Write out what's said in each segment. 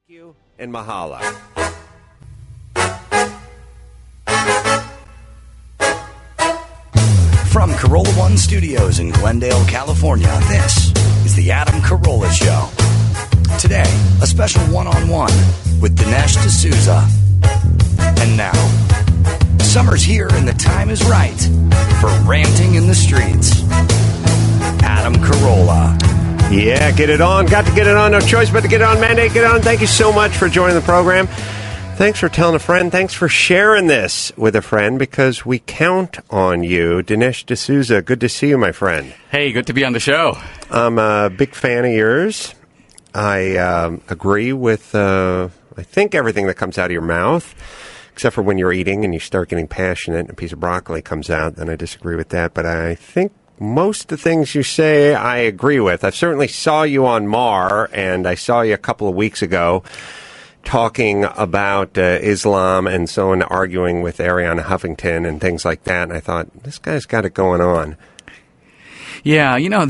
you and mahalo. From Carolla One Studios in Glendale, California, this is the Adam Carolla Show. Today, a special one-on-one with Dinesh D'Souza. And now, summer's here and the time is right for ranting in the streets. Adam Carolla. Yeah, get it on. Got to get it on. No choice but to get it on. Mandate, get it on. Thank you so much for joining the program. Thanks for telling a friend. Thanks for sharing this with a friend because we count on you. Dinesh D'Souza, good to see you, my friend. Hey, good to be on the show. I'm a big fan of yours. I agree with, I think, everything that comes out of your mouth, except for when you're eating and you start getting passionate and a piece of broccoli comes out, then I disagree with that. But I think most of the things you say I agree with. I certainly saw you on Mar, and I saw you a couple of weeks ago talking about Islam and so on, arguing with Arianna Huffington and things like that. And I thought, this guy's got it going on. Yeah, you know,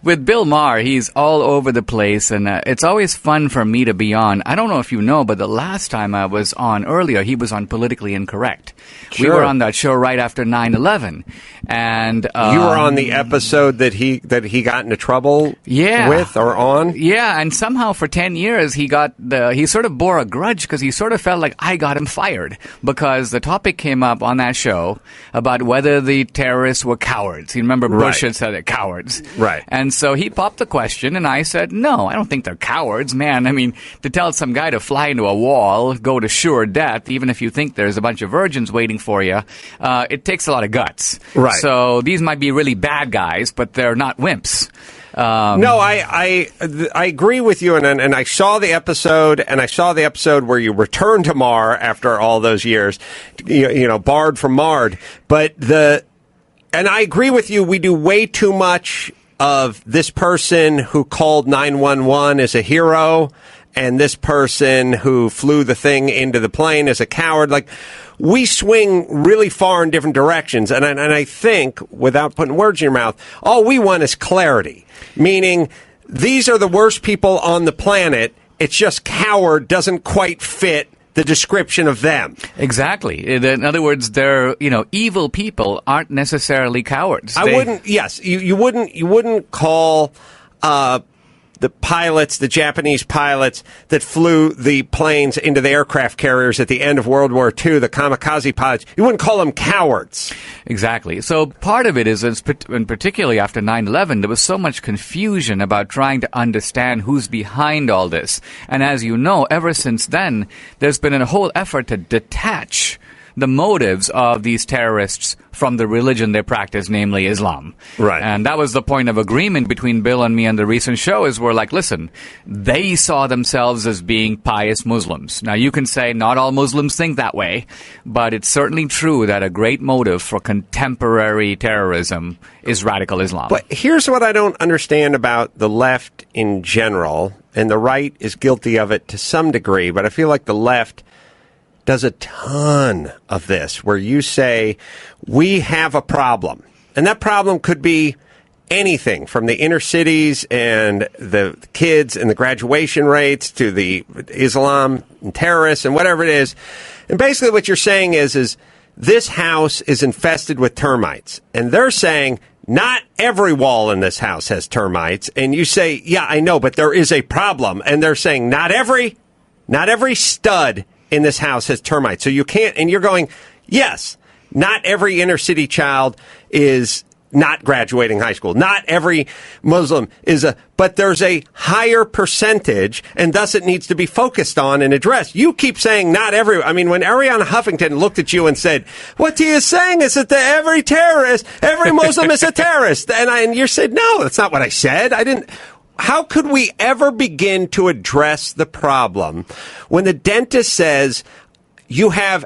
with Bill Maher, he's all over the place, and it's always fun for me to be on. I don't know if you know, but the last time I was on earlier, he was on Politically Incorrect. Sure. We were on that show right after 9/11, and you were on the episode that he got into trouble with or on. Yeah, and somehow for 10 years he sort of bore a grudge because he sort of felt like I got him fired because the topic came up on that show about whether the terrorists were cowards. You remember Bush had said they're cowards, right? And so he popped the question, and I said, no, I don't think they're cowards, man. I mean, to tell some guy to fly into a wall, go to sure death, even if you think there's a bunch of virgins waiting for you, it takes a lot of guts. Right. So these might be really bad guys, but they're not wimps. No, I agree with you, and I saw the episode, and I saw the episode where you returned to Mar after all those years, you know, barred from Mard. And I agree with you, we do way too much of this person who called 911 as a hero, and this person who flew the thing into the plane as a coward. Like, we swing really far in different directions, and I think, without putting words in your mouth, all we want is clarity. Meaning, these are the worst people on the planet. It's just coward doesn't quite fit the description of them. Exactly. In other words, they're, evil people aren't necessarily cowards. You wouldn't call the pilots, the Japanese pilots that flew the planes into the aircraft carriers at the end of World War II, the kamikaze pilots, you wouldn't call them cowards. Exactly. So part of it is, and particularly after 9/11, there was so much confusion about trying to understand who's behind all this. And as you know, ever since then, there's been a whole effort to detach the motives of these terrorists from the religion they practice, namely Islam. Right. And that was the point of agreement between Bill and me on the recent show, is we're like, listen, they saw themselves as being pious Muslims. Now, you can say not all Muslims think that way, but it's certainly true that a great motive for contemporary terrorism is radical Islam. But here's what I don't understand about the left in general, and the right is guilty of it to some degree, but I feel like the left does a ton of this, where you say, we have a problem. And that problem could be anything from the inner cities and the kids and the graduation rates to the Islam and terrorists and whatever it is. And basically what you're saying is this house is infested with termites. And they're saying, not every wall in this house has termites. And you say, yeah, I know, but there is a problem. And they're saying, not every stud in this house has termites. So you can't, and you're going, yes, not every inner city child is not graduating high school. Not every Muslim but there's a higher percentage, and thus it needs to be focused on and addressed. You keep saying not every, when Arianna Huffington looked at you and said, what he is saying is that every Muslim is a terrorist. And you said, no, that's not what I said. How could we ever begin to address the problem when the dentist says you have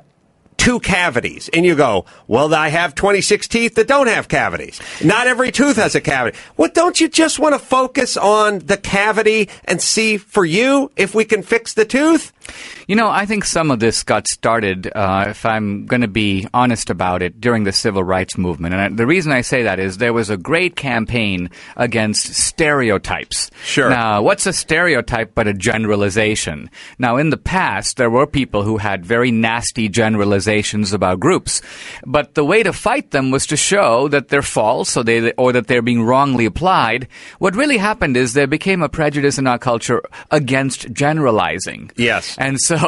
2 cavities and you go, well, I have 26 teeth that don't have cavities. Not every tooth has a cavity. Well, don't you just want to focus on the cavity and see for you if we can fix the tooth? I think some of this got started, if I'm going to be honest about it, during the civil rights movement. And the reason I say that is there was a great campaign against stereotypes. Sure. Now, what's a stereotype but a generalization? Now, in the past, there were people who had very nasty generalizations about groups. But the way to fight them was to show that they're false or that they're being wrongly applied. What really happened is there became a prejudice in our culture against generalizing. Yes. And so,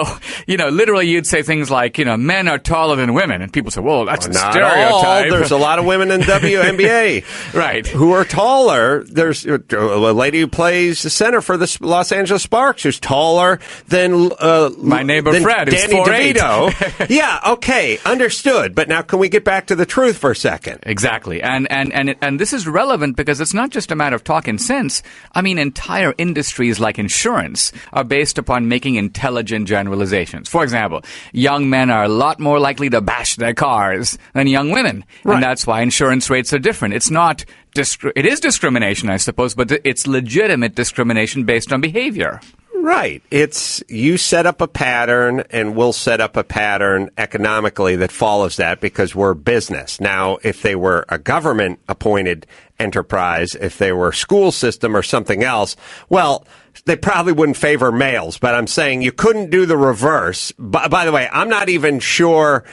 literally you'd say things like, men are taller than women. And people say, well, that's a stereotype. There's a lot of women in WNBA right. who are taller. There's a lady who plays the center for the Los Angeles Sparks who's taller than my neighbor Fred, who's Danny 4'8". DeVito. Yeah, okay, understood. But now can we get back to the truth for a second? Exactly. And this is relevant because it's not just a matter of talking sense. I mean, entire industries like insurance are based upon making intelligent generalizations. For example, young men are a lot more likely to bash their cars than young women. Right. And that's why insurance rates are different. It's not it is discrimination, I suppose, but it's legitimate discrimination based on behavior. Right. It's you set up a pattern and we'll set up a pattern economically that follows that because we're business. Now, if they were a government appointed enterprise, if they were a school system or something else, well, they probably wouldn't favor males. But I'm saying you couldn't do the reverse. By the way, I'm not even sure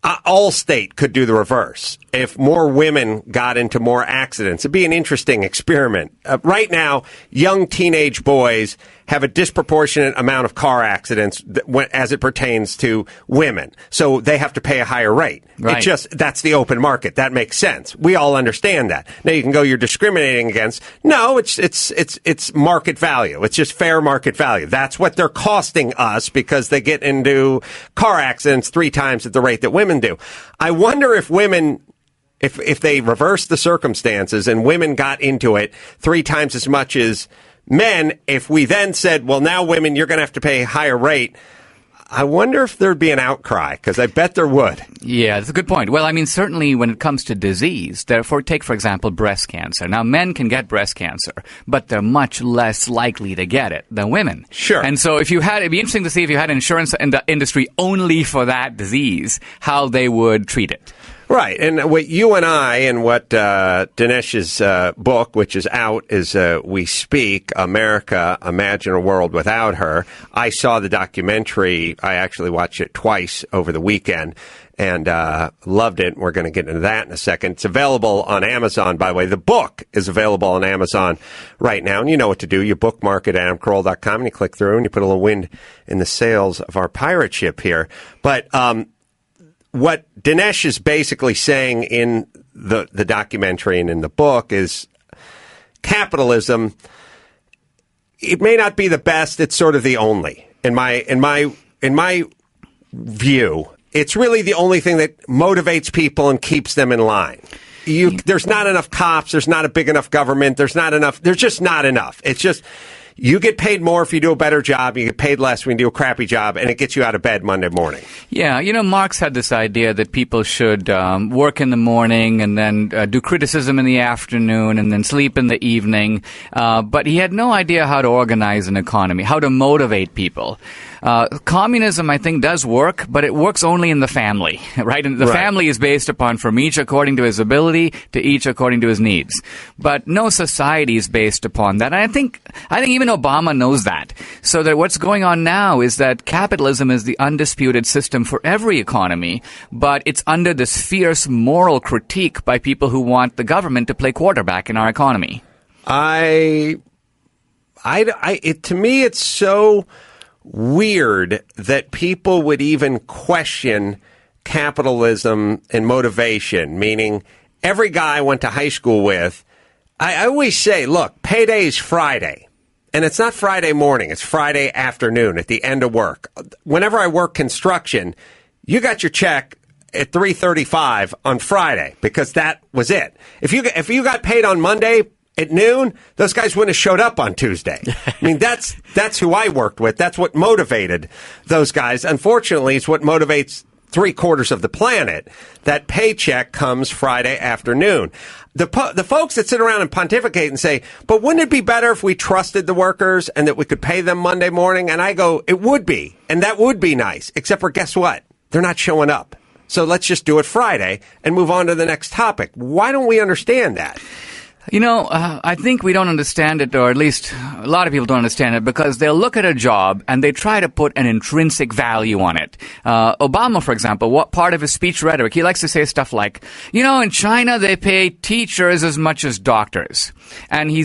Allstate could do the reverse. If more women got into more accidents, it'd be an interesting experiment. Right now, young teenage boys have a disproportionate amount of car accidents as it pertains to women. So they have to pay a higher rate. Right. That's the open market. That makes sense. We all understand that. Now you can go, you're discriminating against. No, it's market value. It's just fair market value. That's what they're costing us because they get into car accidents 3 times at the rate that women do. I wonder if women, if they reverse the circumstances and women got into it 3 times as much as men, if we then said, well, now women, you're going to have to pay a higher rate, I wonder if there'd be an outcry, because I bet there would. Yeah, that's a good point. Well, I mean, certainly when it comes to disease, take, for example, breast cancer. Now, men can get breast cancer, but they're much less likely to get it than women. Sure. And so it'd be interesting to see if you had insurance in the industry only for that disease, how they would treat it. Right. And what you and I and what Dinesh's book, which is out as we speak, America, Imagine a World Without Her. I saw the documentary. I actually watched it twice over the weekend and loved it. We're going to get into that in a second. It's available on Amazon, by the way. The book is available on Amazon right now. And you know what to do. You bookmark it at adamcarolla.com and you click through and you put a little wind in the sails of our pirate ship here. But what Dinesh is basically saying in the documentary and in the book is capitalism, it may not be the best, it's sort of the only. In my view, it's really the only thing that motivates people and keeps them in line. There's not enough cops, there's not a big enough government, there's just not enough. It's just you get paid more if you do a better job. You get paid less when you do a crappy job, and it gets you out of bed Monday morning. Yeah, Marx had this idea that people should work in the morning and then do criticism in the afternoon and then sleep in the evening. But he had no idea how to organize an economy, how to motivate people. Communism, I think, does work, but it works only in the family, right? And the family is based upon from each according to his ability to each according to his needs. But no society is based upon that. And I think even Obama knows that. So that what's going on now is that capitalism is the undisputed system for every economy, but it's under this fierce moral critique by people who want the government to play quarterback in our economy. To me, it's so weird that people would even question capitalism and motivation, meaning every guy I went to high school with, I always say, look, payday is Friday. And it's not Friday morning, it's Friday afternoon at the end of work. Whenever I work construction, you got your check at 3:35 on Friday because that was it. If you got paid on Monday at noon, those guys wouldn't have showed up on Tuesday. I mean, that's who I worked with. That's what motivated those guys. Unfortunately, it's what motivates 3/4 of the planet, that paycheck comes Friday afternoon. The folks that sit around and pontificate and say, but wouldn't it be better if we trusted the workers and that we could pay them Monday morning? And I go, it would be. And that would be nice. Except for guess what? They're not showing up. So let's just do it Friday and move on to the next topic. Why don't we understand that? You know, I think we don't understand it, or at least a lot of people don't understand it, because they'll look at a job and they try to put an intrinsic value on it. Obama, for example, what part of his speech rhetoric, he likes to say stuff like, you know, in China they pay teachers as much as doctors. And he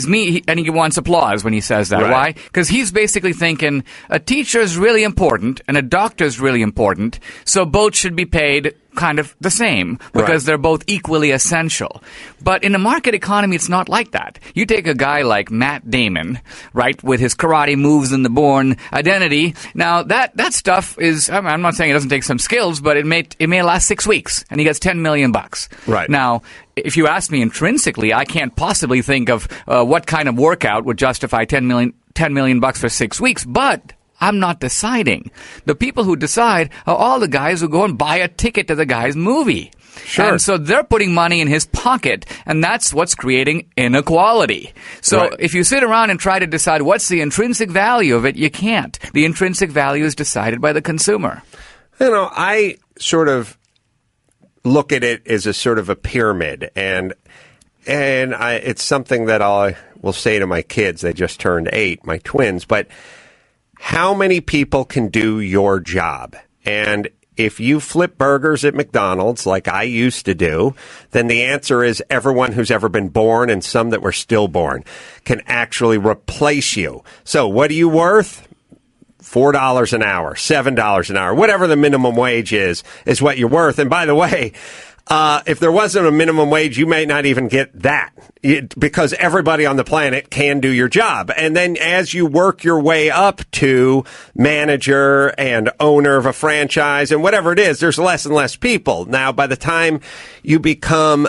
wants applause when he says that. Right. Why? Because he's basically thinking a teacher is really important and a doctor is really important, so both should be paid kind of the same because they're both equally essential. But in a market economy, it's not like that. You take a guy like Matt Damon, right, with his karate moves and the Bourne identity. Now, that stuff is, I'm not saying it doesn't take some skills, but it may last 6 weeks, and he gets $10 million. Right. Now, if you ask me intrinsically, I can't possibly think of what kind of workout would justify $10 million for 6 weeks, but I'm not deciding. The people who decide are all the guys who go and buy a ticket to the guy's movie. Sure. And so they're putting money in his pocket, and that's what's creating inequality. So if you sit around and try to decide what's the intrinsic value of it, you can't. The intrinsic value is decided by the consumer. You know, I sort of look at it as a sort of a pyramid, and it's something that I will say to my kids. They just turned 8, my twins, but how many people can do your job? And if you flip burgers at McDonald's like I used to do, then the answer is everyone who's ever been born and some that were stillborn can actually replace you. So what are you worth? $4 an hour, $7 an hour, whatever the minimum wage is what you're worth. And by the way, if there wasn't a minimum wage, you may not even get that because everybody on the planet can do your job. And then as you work your way up to manager and owner of a franchise and whatever it is, there's less and less people. Now, by the time you become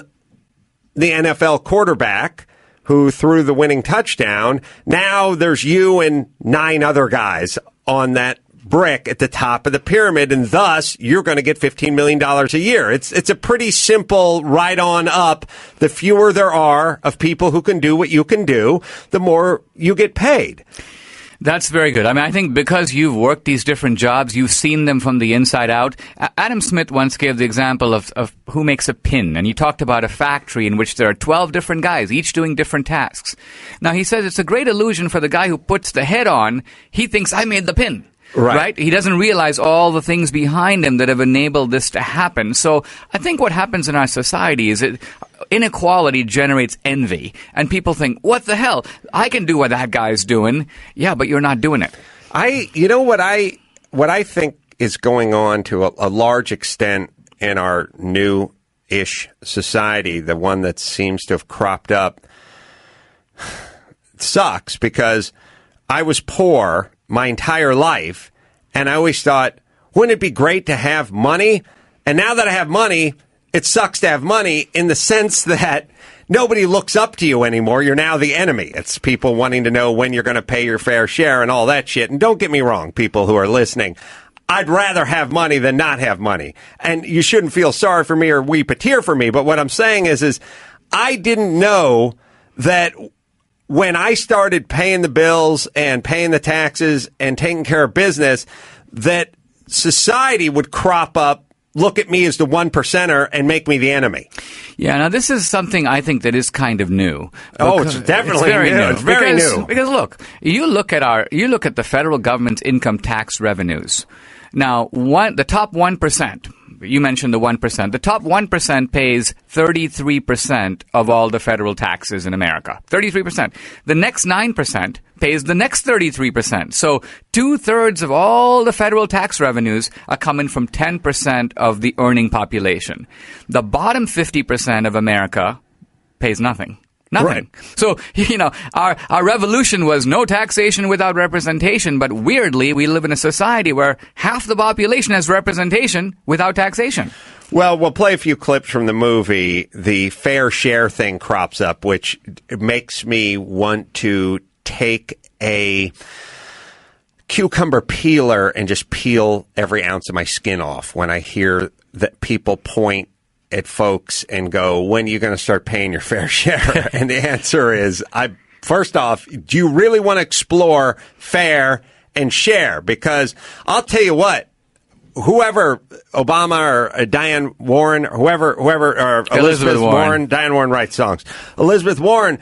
the NFL quarterback who threw the winning touchdown, now there's you and 9 other guys on that brick at the top of the pyramid, and thus you're going to get $15 million a year. It's a pretty simple right on up. The fewer there are of people who can do what you can do, the more you get paid. That's very good. I mean, I think because you've worked these different jobs, you've seen them from the inside out. Adam Smith once gave the example of who makes a pin, and he talked about a factory in which there are 12 different guys, each doing different tasks. Now, he says it's a great illusion for the guy who puts the head on. He thinks, I made the pin. Right? He doesn't realize all the things behind him that have enabled this to happen. So I think what happens in our society is inequality generates envy. And people think, what the hell? I can do what that guy's doing. Yeah, but you're not doing it. You know what I think is going on to a large extent in our new-ish society, the one that seems to have cropped up, sucks because I was poor my entire life, and I always thought, wouldn't it be great to have money? And now that I have money, it sucks to have money in the sense that nobody looks up to you anymore. You're now the enemy. It's people wanting to know when you're going to pay your fair share and all that shit. And don't get me wrong, people who are listening, I'd rather have money than not have money. And you shouldn't feel sorry for me or weep a tear for me. But what I'm saying is I didn't know that when I started paying the bills and paying the taxes and taking care of business, that society would crop up, look at me as the 1%er and make me the enemy. Yeah, now this is something I think that is kind of new. Oh, it's definitely new. It's very new. Because look, you look at the federal government's income tax revenues. Now, the top 1%. You mentioned the 1%. The top 1% pays 33% of all the federal taxes in America. 33%. The next 9% pays the next 33%. So 2/3 of all the federal tax revenues are coming from 10% of the earning population. The bottom 50% of America pays nothing. Nothing. Right. So, our revolution was no taxation without representation, but weirdly, we live in a society where half the population has representation without taxation. Well, we'll play a few clips from the movie. The fair share thing crops up, which makes me want to take a cucumber peeler and just peel every ounce of my skin off when I hear that people point at folks and go, when are you going to start paying your fair share? And the answer is, first off, do you really want to explore fair and share? Because I'll tell you what, whoever, Obama or Diane Warren, or whoever, or Elizabeth Warren, Diane Warren writes songs. Elizabeth Warren,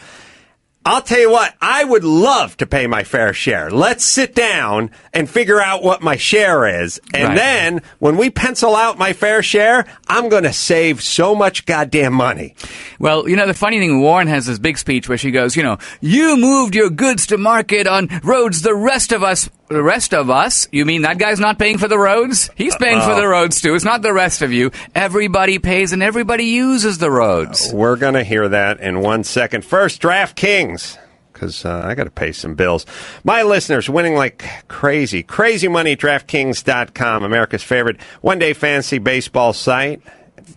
I'll tell you what, I would love to pay my fair share. Let's sit down and figure out what my share is. And then when we pencil out my fair share, I'm going to save so much goddamn money. Well, the funny thing, Warren has this big speech where she goes, you moved your goods to market on roads the rest of us, you mean that guy's not paying for the roads? He's paying for the roads, too. It's not the rest of you. Everybody pays and everybody uses the roads. We're going to hear that in 1 second. First, DraftKings, because I got to pay some bills. My listeners winning like crazy. Crazy money, DraftKings.com, America's favorite one-day fantasy baseball site.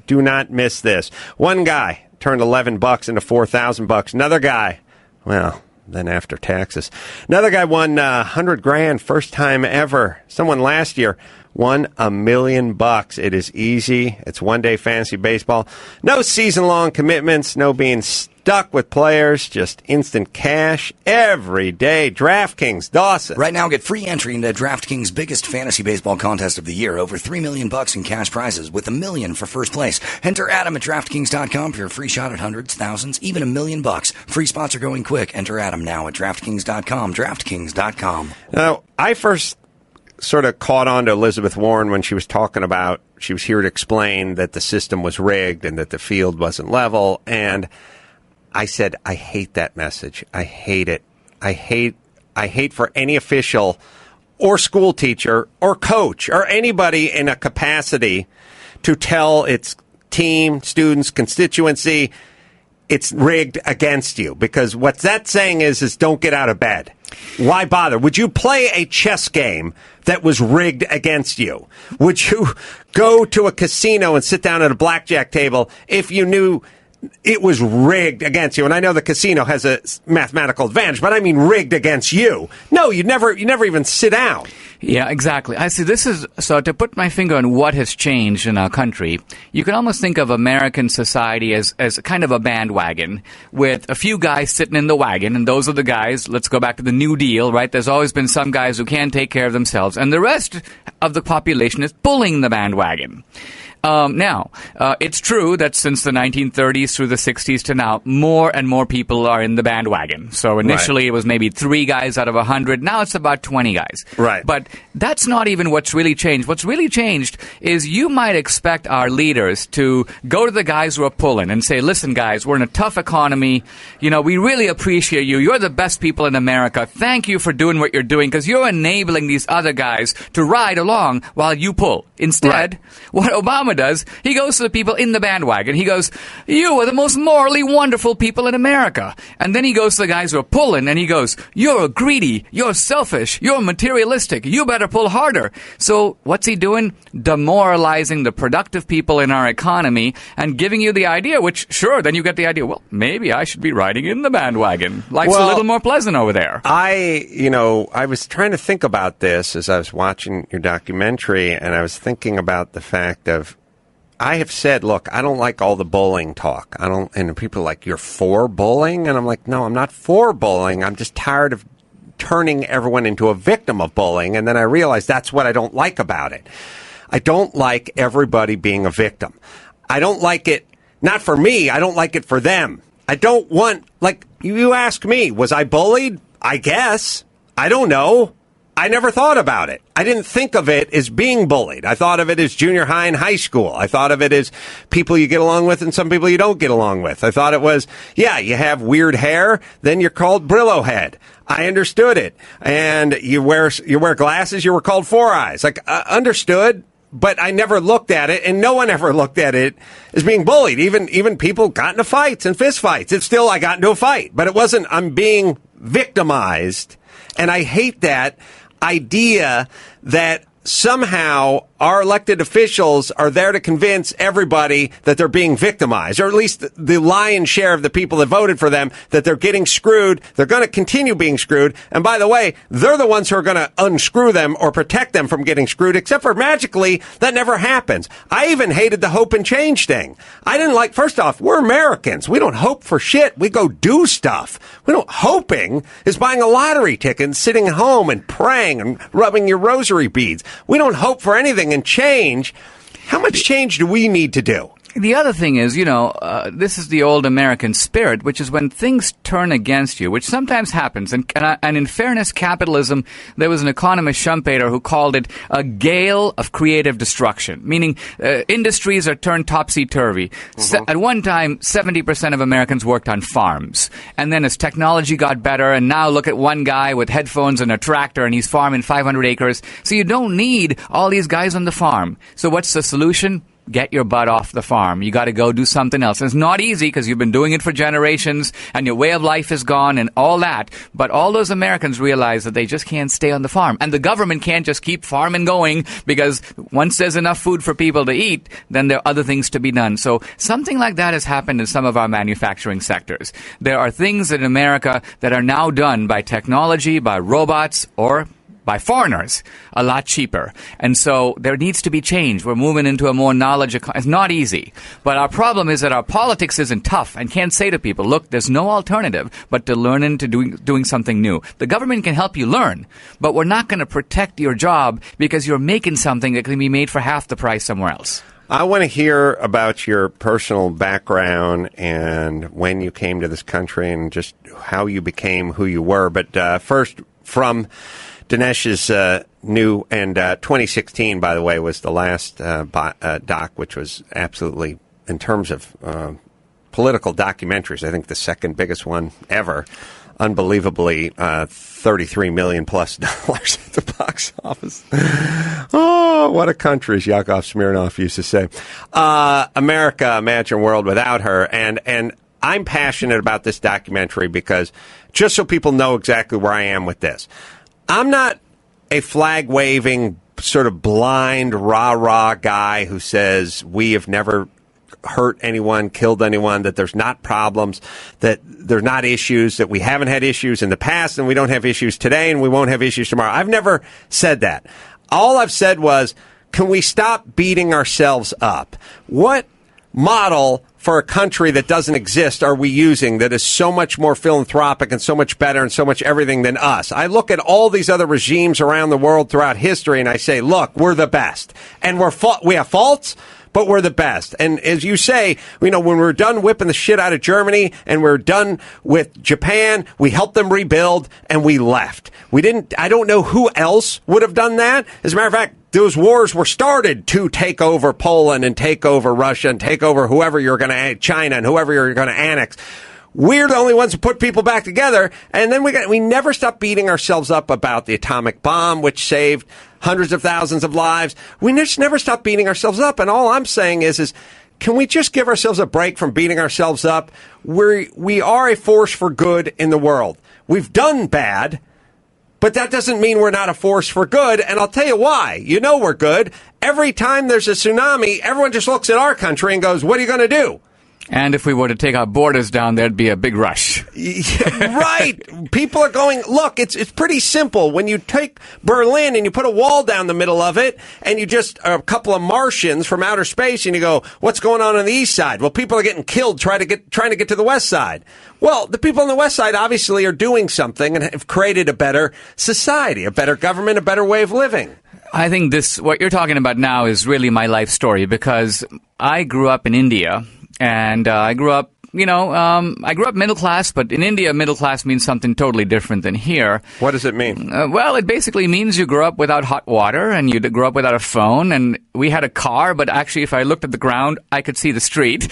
Do not miss this. One guy turned $11 into $4,000. Another guy, well, then after taxes. Another guy won $100,000, first time ever. Someone last year won $1 million. It is easy. It's one-day fantasy baseball. No season-long commitments. No being stuck with players. Just instant cash every day. DraftKings, Dawson. Right now, get free entry into DraftKings' biggest fantasy baseball contest of the year. Over $3 million in cash prizes with $1 million for first place. Enter Adam at DraftKings.com for your free shot at hundreds, thousands, even $1 million. Free spots are going quick. Enter Adam now at DraftKings.com. DraftKings.com. Now, I first sort of caught on to Elizabeth Warren when she was talking about, she was here to explain that the system was rigged and that the field wasn't level. And I said, I hate that message. I hate it. I hate for any official or school teacher or coach or anybody in a capacity to tell its team, students, constituency, it's rigged against you. Because what that's saying is don't get out of bed. Why bother? Would you play a chess game that was rigged against you? Would you go to a casino and sit down at a blackjack table if you knew it was rigged against you? And I know the casino has a mathematical advantage, but I mean rigged against you. No, you never even sit down. Yeah, exactly. I see. So to put my finger on what has changed in our country, you can almost think of American society as kind of a bandwagon with a few guys sitting in the wagon, and those are the guys, let's go back to the New Deal, right? There's always been some guys who can't take care of themselves, and the rest of the population is pulling the bandwagon. Now, it's true that since the 1930s through the 60s to now, more and more people are in the bandwagon. So initially it was maybe 3 guys out of 100. Now it's about 20 guys. Right. But that's not even what's really changed. What's really changed is you might expect our leaders to go to the guys who are pulling and say, listen, guys, we're in a tough economy. We really appreciate you. You're the best people in America. Thank you for doing what you're doing because you're enabling these other guys to ride along while you pull. Instead, what Obama does, he goes to the people in the bandwagon. He goes, you are the most morally wonderful people in America. And then he goes to the guys who are pulling and he goes, you're greedy, you're selfish, you're materialistic, you better pull harder. So what's he doing? Demoralizing the productive people in our economy and giving you the idea, which sure, then you get the idea, well, maybe I should be riding in the bandwagon. Life's a little more pleasant over there. I was trying to think about this as I was watching your documentary, and I was thinking about the fact of, I have said, look, I don't like all the bullying talk. And people are like, you're for bullying? And I'm like, no, I'm not for bullying. I'm just tired of turning everyone into a victim of bullying. And then I realized that's what I don't like about it. I don't like everybody being a victim. I don't like it, not for me, I don't like it for them. I don't want, like, you ask me, was I bullied? I guess. I don't know. I never thought about it. I didn't think of it as being bullied. I thought of it as junior high and high school. I thought of it as people you get along with and some people you don't get along with. I thought it was, yeah, you have weird hair, then you're called Brillo head. I understood it. And you wear glasses, you were called Four Eyes. Like, understood, but I never looked at it, and no one ever looked at it as being bullied. Even people got into fights and fist fights. It's still, I got into a fight, but it wasn't, I'm being victimized. And I hate that idea that somehow our elected officials are there to convince everybody that they're being victimized, or at least the lion's share of the people that voted for them, that they're getting screwed. They're going to continue being screwed. And by the way, they're the ones who are going to unscrew them or protect them from getting screwed, except for magically that never happens. I even hated the hope and change thing. I didn't like, first off, we're Americans. We don't hope for shit. We go do stuff. We don't, hoping is buying a lottery ticket and sitting at home and praying and rubbing your rosary beads. We don't hope for anything. And change, how much change do we need to do? The other thing is, this is the old American spirit, which is when things turn against you, which sometimes happens. And in fairness, capitalism, there was an economist, Schumpeter, who called it a gale of creative destruction, meaning industries are turned topsy-turvy. Mm-hmm. At one time, 70% of Americans worked on farms. And then as technology got better, and now look at one guy with headphones and a tractor, and he's farming 500 acres. So you don't need all these guys on the farm. So what's the solution? Get your butt off the farm. You got to go do something else. And it's not easy because you've been doing it for generations and your way of life is gone and all that. But all those Americans realize that they just can't stay on the farm. And the government can't just keep farming going because once there's enough food for people to eat, then there are other things to be done. So something like that has happened in some of our manufacturing sectors. There are things in America that are now done by technology, by robots, or by foreigners, a lot cheaper. And so there needs to be change. We're moving into a more knowledge economy. It's not easy. But our problem is that our politics isn't tough and can't say to people, look, there's no alternative but to learn into doing something new. The government can help you learn, but we're not going to protect your job because you're making something that can be made for half the price somewhere else. I want to hear about your personal background and when you came to this country and just how you became who you were. But first, from Dinesh's new, and 2016, by the way, was the last doc, which was absolutely, in terms of political documentaries, I think the second biggest one ever. Unbelievably, $33 million plus at the box office. Oh, what a country, as Yakov Smirnoff used to say. America, imagine a world without her. And I'm passionate about this documentary because, just so people know exactly where I am with this, I'm not a flag-waving, sort of blind, rah-rah guy who says we have never hurt anyone, killed anyone, that there's not problems, that there's not issues, that we haven't had issues in the past and we don't have issues today and we won't have issues tomorrow. I've never said that. All I've said was, can we stop beating ourselves up? What model for a country that doesn't exist are we using that is so much more philanthropic and so much better and so much everything than us? I look at all these other regimes around the world throughout history and I say, look, we're the best. And we have faults, but we're the best. And as you say, when we're done whipping the shit out of Germany and we're done with Japan, we helped them rebuild and we left. I don't know who else would have done that. As a matter of fact, those wars were started to take over Poland and take over Russia and take over whoever you're going to, China and whoever you're going to annex. We're the only ones who put people back together. And then we never stop beating ourselves up about the atomic bomb, which saved hundreds of thousands of lives. We just never stop beating ourselves up. And all I'm saying is can we just give ourselves a break from beating ourselves up? We are a force for good in the world. We've done bad, but that doesn't mean we're not a force for good. And I'll tell you why. We're good. Every time there's a tsunami, everyone just looks at our country and goes, what are you going to do? And if we were to take our borders down, there'd be a big rush. Right. People are going, look, it's pretty simple. When you take Berlin and you put a wall down the middle of it and you just a couple of Martians from outer space and you go, what's going on the east side? Well, people are getting killed trying to get to the west side. Well, the people on the west side obviously are doing something and have created a better society, a better government, a better way of living. I think what you're talking about now is really my life story because I grew up in India. And I grew up, middle class, but in India, middle class means something totally different than here. What does it mean? Well, it basically means you grew up without hot water and you grew up without a phone. And we had a car, but actually, if I looked at the ground, I could see the street.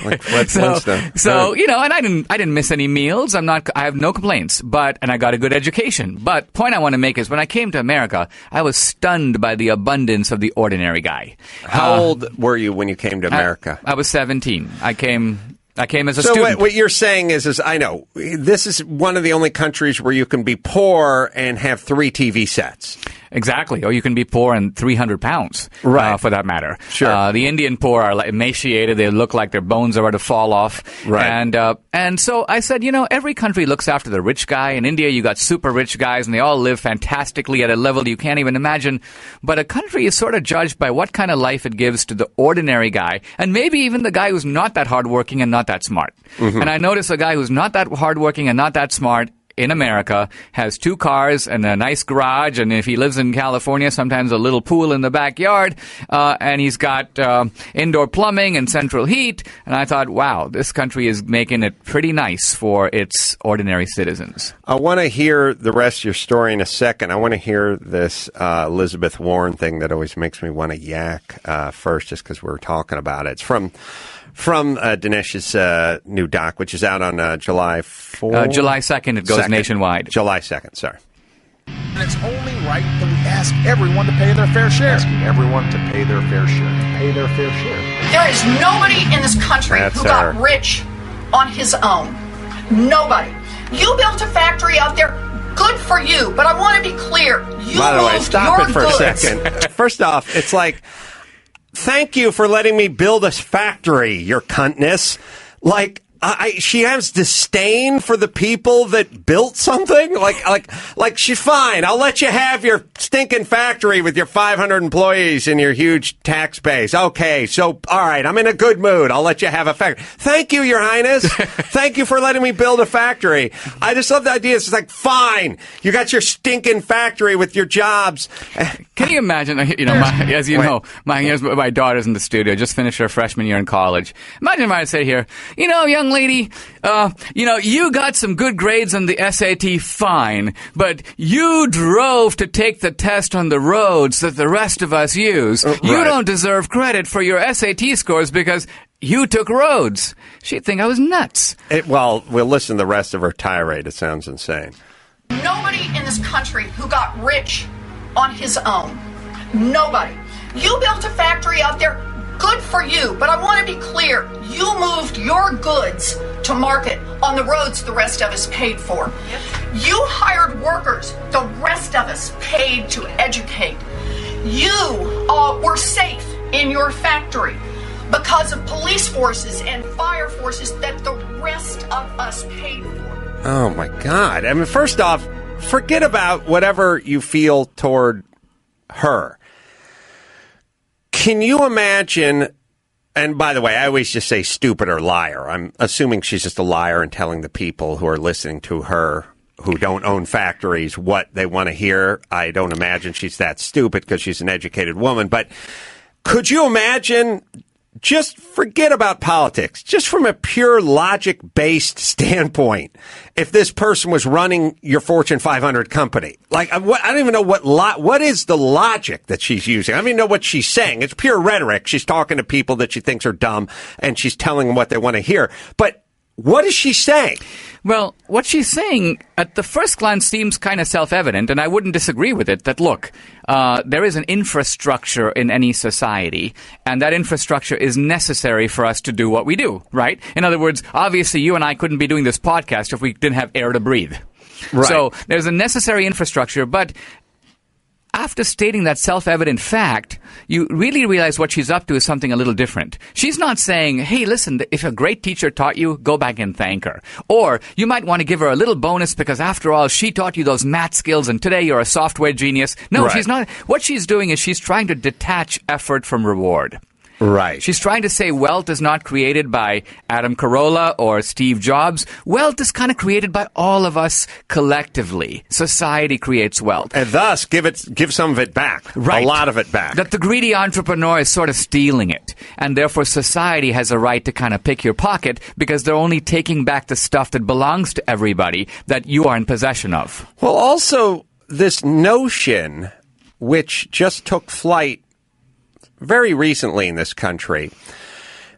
Like Flintstone. And I didn't miss any meals. I have no complaints, and I got a good education. But point I want to make is when I came to America, I was stunned by the abundance of the ordinary guy. How old were you when you came to America? I was 17. I came as a student. So what you're saying is I know, this is one of the only countries where you can be poor and have 3 TV sets. Exactly. Or you can be poor and 300 pounds, right. For that matter. Sure. The Indian poor are like emaciated. They look like their bones are about to fall off. Right. And so I said, every country looks after the rich guy. In India, you got super rich guys, and they all live fantastically at a level you can't even imagine. But a country is sort of judged by what kind of life it gives to the ordinary guy, and maybe even the guy who's not that hardworking and not that smart. Mm-hmm. And I notice a guy who's not that hardworking and not that smart in America has 2 cars and a nice garage, and if he lives in California, sometimes a little pool in the backyard, and he's got indoor plumbing and central heat. And I thought, wow, this country is making it pretty nice for its ordinary citizens. I want to hear the rest of your story in a second. I want to hear this Elizabeth Warren thing that always makes me want to yak first, just because we're talking about it. It's from Dinesh's new doc, which is out on July 4th? July 2nd, it goes nationwide. July 2nd, sorry. And it's only right that we ask everyone to pay their fair share. Asking everyone to pay their fair share. Pay their fair share. There is nobody in this country who got rich on his own. Nobody. You built a factory out there. Good for you. But I want to be clear. You By the way, stop it for goods. a second. First off, it's like, thank you for letting me build a factory, your cuntness. Like, she has disdain for the people that built something. Like she's fine. I'll let you have your stinking factory with your 500 employees and your huge tax base. Okay, so all right, I'm in a good mood. I'll let you have a factory. Thank you, Your Highness. Thank you for letting me build a factory. I just love the idea. It's like, fine, you got your stinking factory with your jobs. Can you imagine? My daughter's in the studio, just finished her freshman year in college. Imagine if I say here, young lady, you got some good grades on the SAT, fine, but you drove to take the test on the roads that the rest of us use. Right. You don't deserve credit for your SAT scores because you took roads. She'd think I was nuts. We'll listen to the rest of her tirade. It sounds insane. Nobody in this country who got rich on his own. Nobody. You built a factory out there. Good for you, but I want to be clear. You moved your goods to market on the roads the rest of us paid for. Yep. You hired workers the rest of us paid to educate. You were safe in your factory because of police forces and fire forces that the rest of us paid for. Oh, my God. I mean, first off, forget about whatever you feel toward her. Can you imagine, and by the way, I always just say stupid or liar. I'm assuming she's just a liar and telling the people who are listening to her who don't own factories what they want to hear. I don't imagine she's that stupid because she's an educated woman. But could you imagine, just forget about politics, just from a pure logic-based standpoint, if this person was running your Fortune 500 company? Like, I don't even know what is the logic that she's using. I don't even know what she's saying. It's pure rhetoric. She's talking to people that she thinks are dumb, and she's telling them what they want to hear. But what is she saying? Well, what she's saying at the first glance seems kind of self-evident, and I wouldn't disagree with it, that, look, there is an infrastructure in any society, and that infrastructure is necessary for us to do what we do, right? In other words, obviously you and I couldn't be doing this podcast if we didn't have air to breathe. Right. So there's a necessary infrastructure, but after stating that self-evident fact, you really realize what she's up to is something a little different. She's not saying, hey, listen, if a great teacher taught you, go back and thank her. Or you might want to give her a little bonus because, after all, she taught you those math skills and today you're a software genius. No, right. She's not. What she's doing is she's trying to detach effort from reward. Right. She's trying to say wealth is not created by Adam Carolla or Steve Jobs. Wealth is kind of created by all of us collectively. Society creates wealth. And thus, give some of it back. Right. A lot of it back. That the greedy entrepreneur is sort of stealing it. And therefore, society has a right to kind of pick your pocket because they're only taking back the stuff that belongs to everybody that you are in possession of. Well, also, this notion, which just took flight very recently in this country,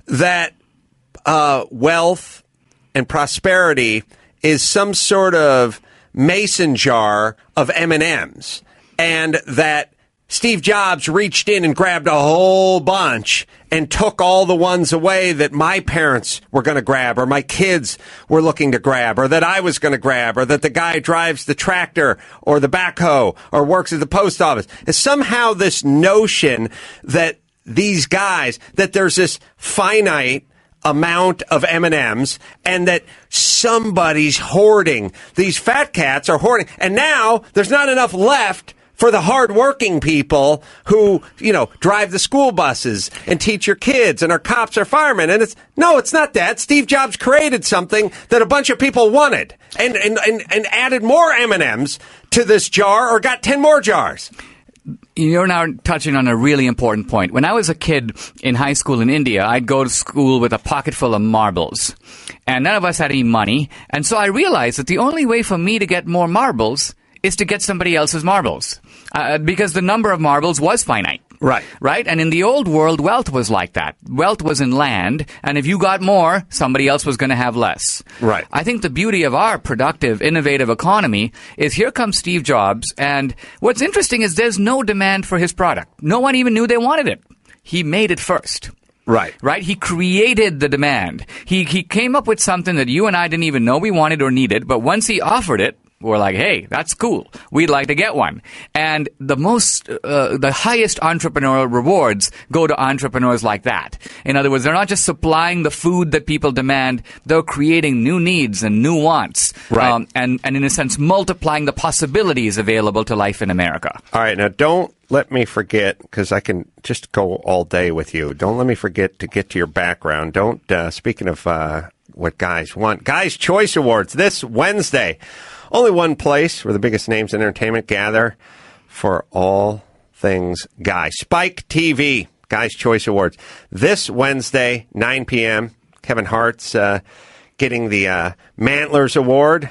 that wealth and prosperity is some sort of mason jar of M&Ms, and that Steve Jobs reached in and grabbed a whole bunch and took all the ones away that my parents were going to grab, or my kids were looking to grab, or that I was going to grab, or that the guy drives the tractor or the backhoe or works at the post office. It's somehow this notion that these guys, that there's this finite amount of M&Ms and that somebody's hoarding. These fat cats are hoarding. And now there's not enough left for the hardworking people who, drive the school buses and teach your kids and are cops or firemen. And it's not that. Steve Jobs created something that a bunch of people wanted and added more M&Ms to this jar, or got 10 more jars. You're now touching on a really important point. When I was a kid in high school in India, I'd go to school with a pocket full of marbles. And none of us had any money. And so I realized that the only way for me to get more marbles is to get somebody else's marbles. Because the number of marbles was finite. Right? And in the old world, wealth was like that. Wealth was in land, and if you got more, somebody else was going to have less. Right. I think the beauty of our productive, innovative economy is here comes Steve Jobs, and what's interesting is there's no demand for his product. No one even knew they wanted it. He made it first. Right. He created the demand. He came up with something that you and I didn't even know we wanted or needed, but once he offered it, we're like, hey, that's cool. We'd like to get one. And the highest entrepreneurial rewards go to entrepreneurs like that. In other words, they're not just supplying the food that people demand. They're creating new needs and new wants. Right. And in a sense, multiplying the possibilities available to life in America. All right. Now, don't let me forget, because I can just go all day with you. Don't let me forget to get to your background. Don't, speaking of what guys want, Guys' Choice Awards this Wednesday. Only one place where the biggest names in entertainment gather for all things guy. Spike TV, Guys' Choice Awards. This Wednesday, 9 p.m., Kevin Hart's getting the Mantlers Award.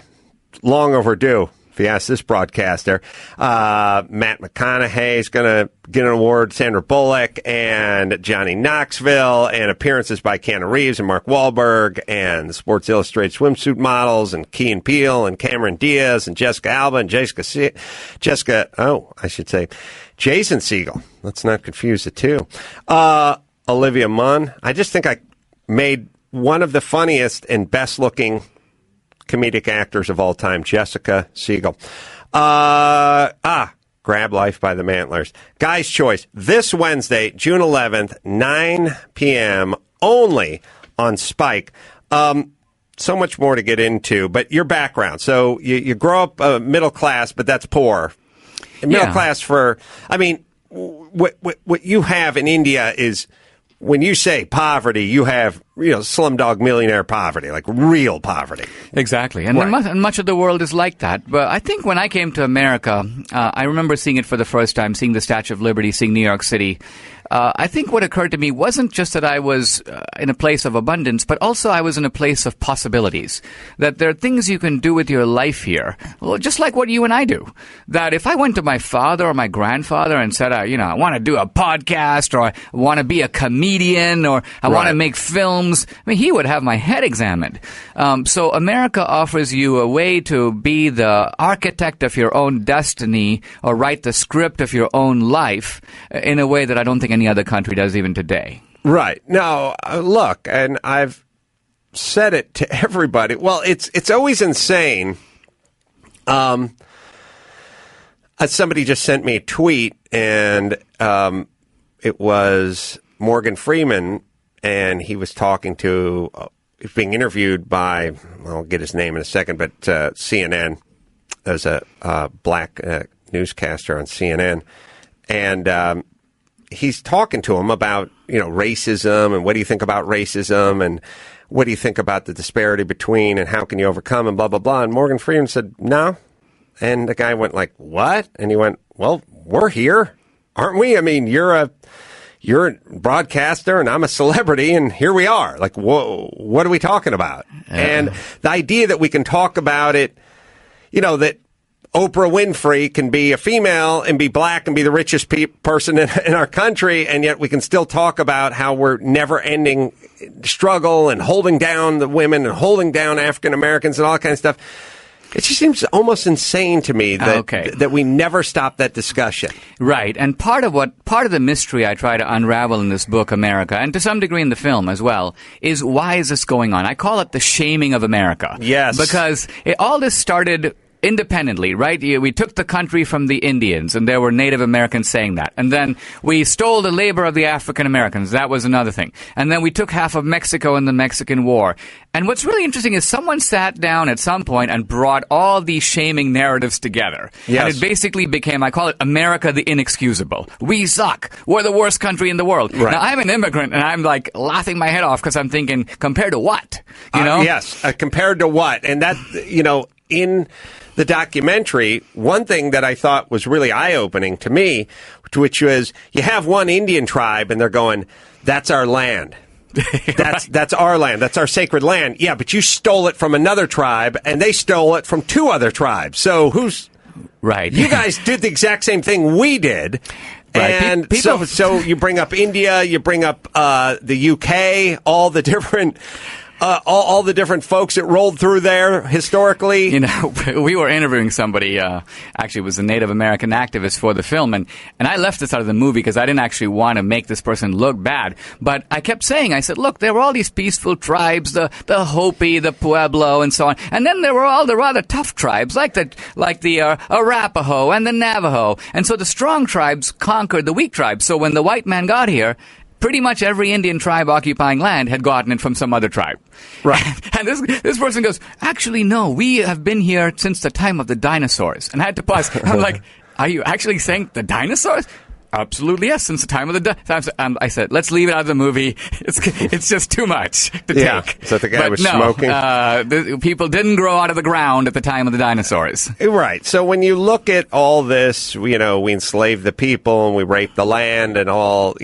Long overdue, if you ask this broadcaster. Matt McConaughey is going to get an award. Sandra Bullock and Johnny Knoxville, and appearances by Keanu Reeves and Mark Wahlberg, and the Sports Illustrated swimsuit models, and Key and Peele and Cameron Diaz and Jessica Alba and Jason Segel. Let's not confuse the two. Olivia Munn. I just think I made one of the funniest and best looking comedic actors of all time, Jessica Segel. Grab Life by the Mantlers. Guys' Choice, this Wednesday, June 11th, 9 p.m., only on Spike. So much more to get into, but your background. So you grow up middle class, but that's poor. Middle class what you have in India is, when you say poverty, you have, slumdog millionaire poverty, like real poverty. Exactly. And, right. and much of the world is like that. But I think when I came to America, I remember seeing it for the first time, seeing the Statue of Liberty, seeing New York City. I think what occurred to me wasn't just that I was in a place of abundance, but also I was in a place of possibilities. That there are things you can do with your life here, well, just like what you and I do. That if I went to my father or my grandfather and said, I want to do a podcast, or I want to be a comedian, or I want to make films, he would have my head examined. So America offers you a way to be the architect of your own destiny, or write the script of your own life in a way that I don't think any other country does even today. Right. Now, look, and I've said it to everybody. Well, it's always insane. Somebody just sent me a tweet, and it was Morgan Freeman, and he was talking to, being interviewed by, I'll get his name in a second, but CNN. There's a black newscaster on CNN, and he's talking to him about, racism, and what do you think about racism, and what do you think about the disparity between, and how can you overcome, and blah, blah, blah. And Morgan Freeman said, no. And the guy went like, what? And he went, well, we're here, aren't we? You're a broadcaster, and I'm a celebrity, and here we are. Like, whoa, what are we talking about? And the idea that we can talk about it, that Oprah Winfrey can be a female and be black and be the richest person in our country, and yet we can still talk about how we're never-ending struggle and holding down the women and holding down African Americans and all that kind of stuff. It just seems almost insane to me that we never stop that discussion. Right, and part of the mystery I try to unravel in this book, America, and to some degree in the film as well, is why is this going on? I call it the shaming of America. Yes. Because all this started independently, right? We took the country from the Indians, and there were Native Americans saying that. And then we stole the labor of the African Americans. That was another thing. And then we took half of Mexico in the Mexican War. And what's really interesting is someone sat down at some point and brought all these shaming narratives together. Yes. And it basically became, I call it America the Inexcusable. We suck. We're the worst country in the world. Right. Now, I'm an immigrant, and I'm like laughing my head off because I'm thinking, compared to what? You know? Yes, compared to what? And that, in the documentary, one thing that I thought was really eye-opening to me, which was you have one Indian tribe and they're going, that's our land. That's our land. That's our sacred land. Yeah, but you stole it from another tribe and they stole it from two other tribes. So who's... Right. You guys did the exact same thing we did. Right. And so you bring up India, you bring up the UK, all the different... all the different folks that rolled through there historically. We were interviewing somebody, actually it was a Native American activist for the film, and I left this out of the movie because I didn't actually want to make this person look bad. But I kept saying, I said, look, there were all these peaceful tribes, the Hopi, the Pueblo, and so on. And then there were all the rather tough tribes, like the Arapaho and the Navajo. And so the strong tribes conquered the weak tribes. So when the white man got here, pretty much every Indian tribe occupying land had gotten it from some other tribe. Right. And this person goes, actually, no, we have been here since the time of the dinosaurs. And I had to pause. I'm like, are you actually saying the dinosaurs? Absolutely, yes, since the time of the... I said, let's leave it out of the movie. It's just too much to take. So the guy was smoking? The people didn't grow out of the ground at the time of the dinosaurs. Right. So when you look at all this, we enslaved the people and we raped the land and all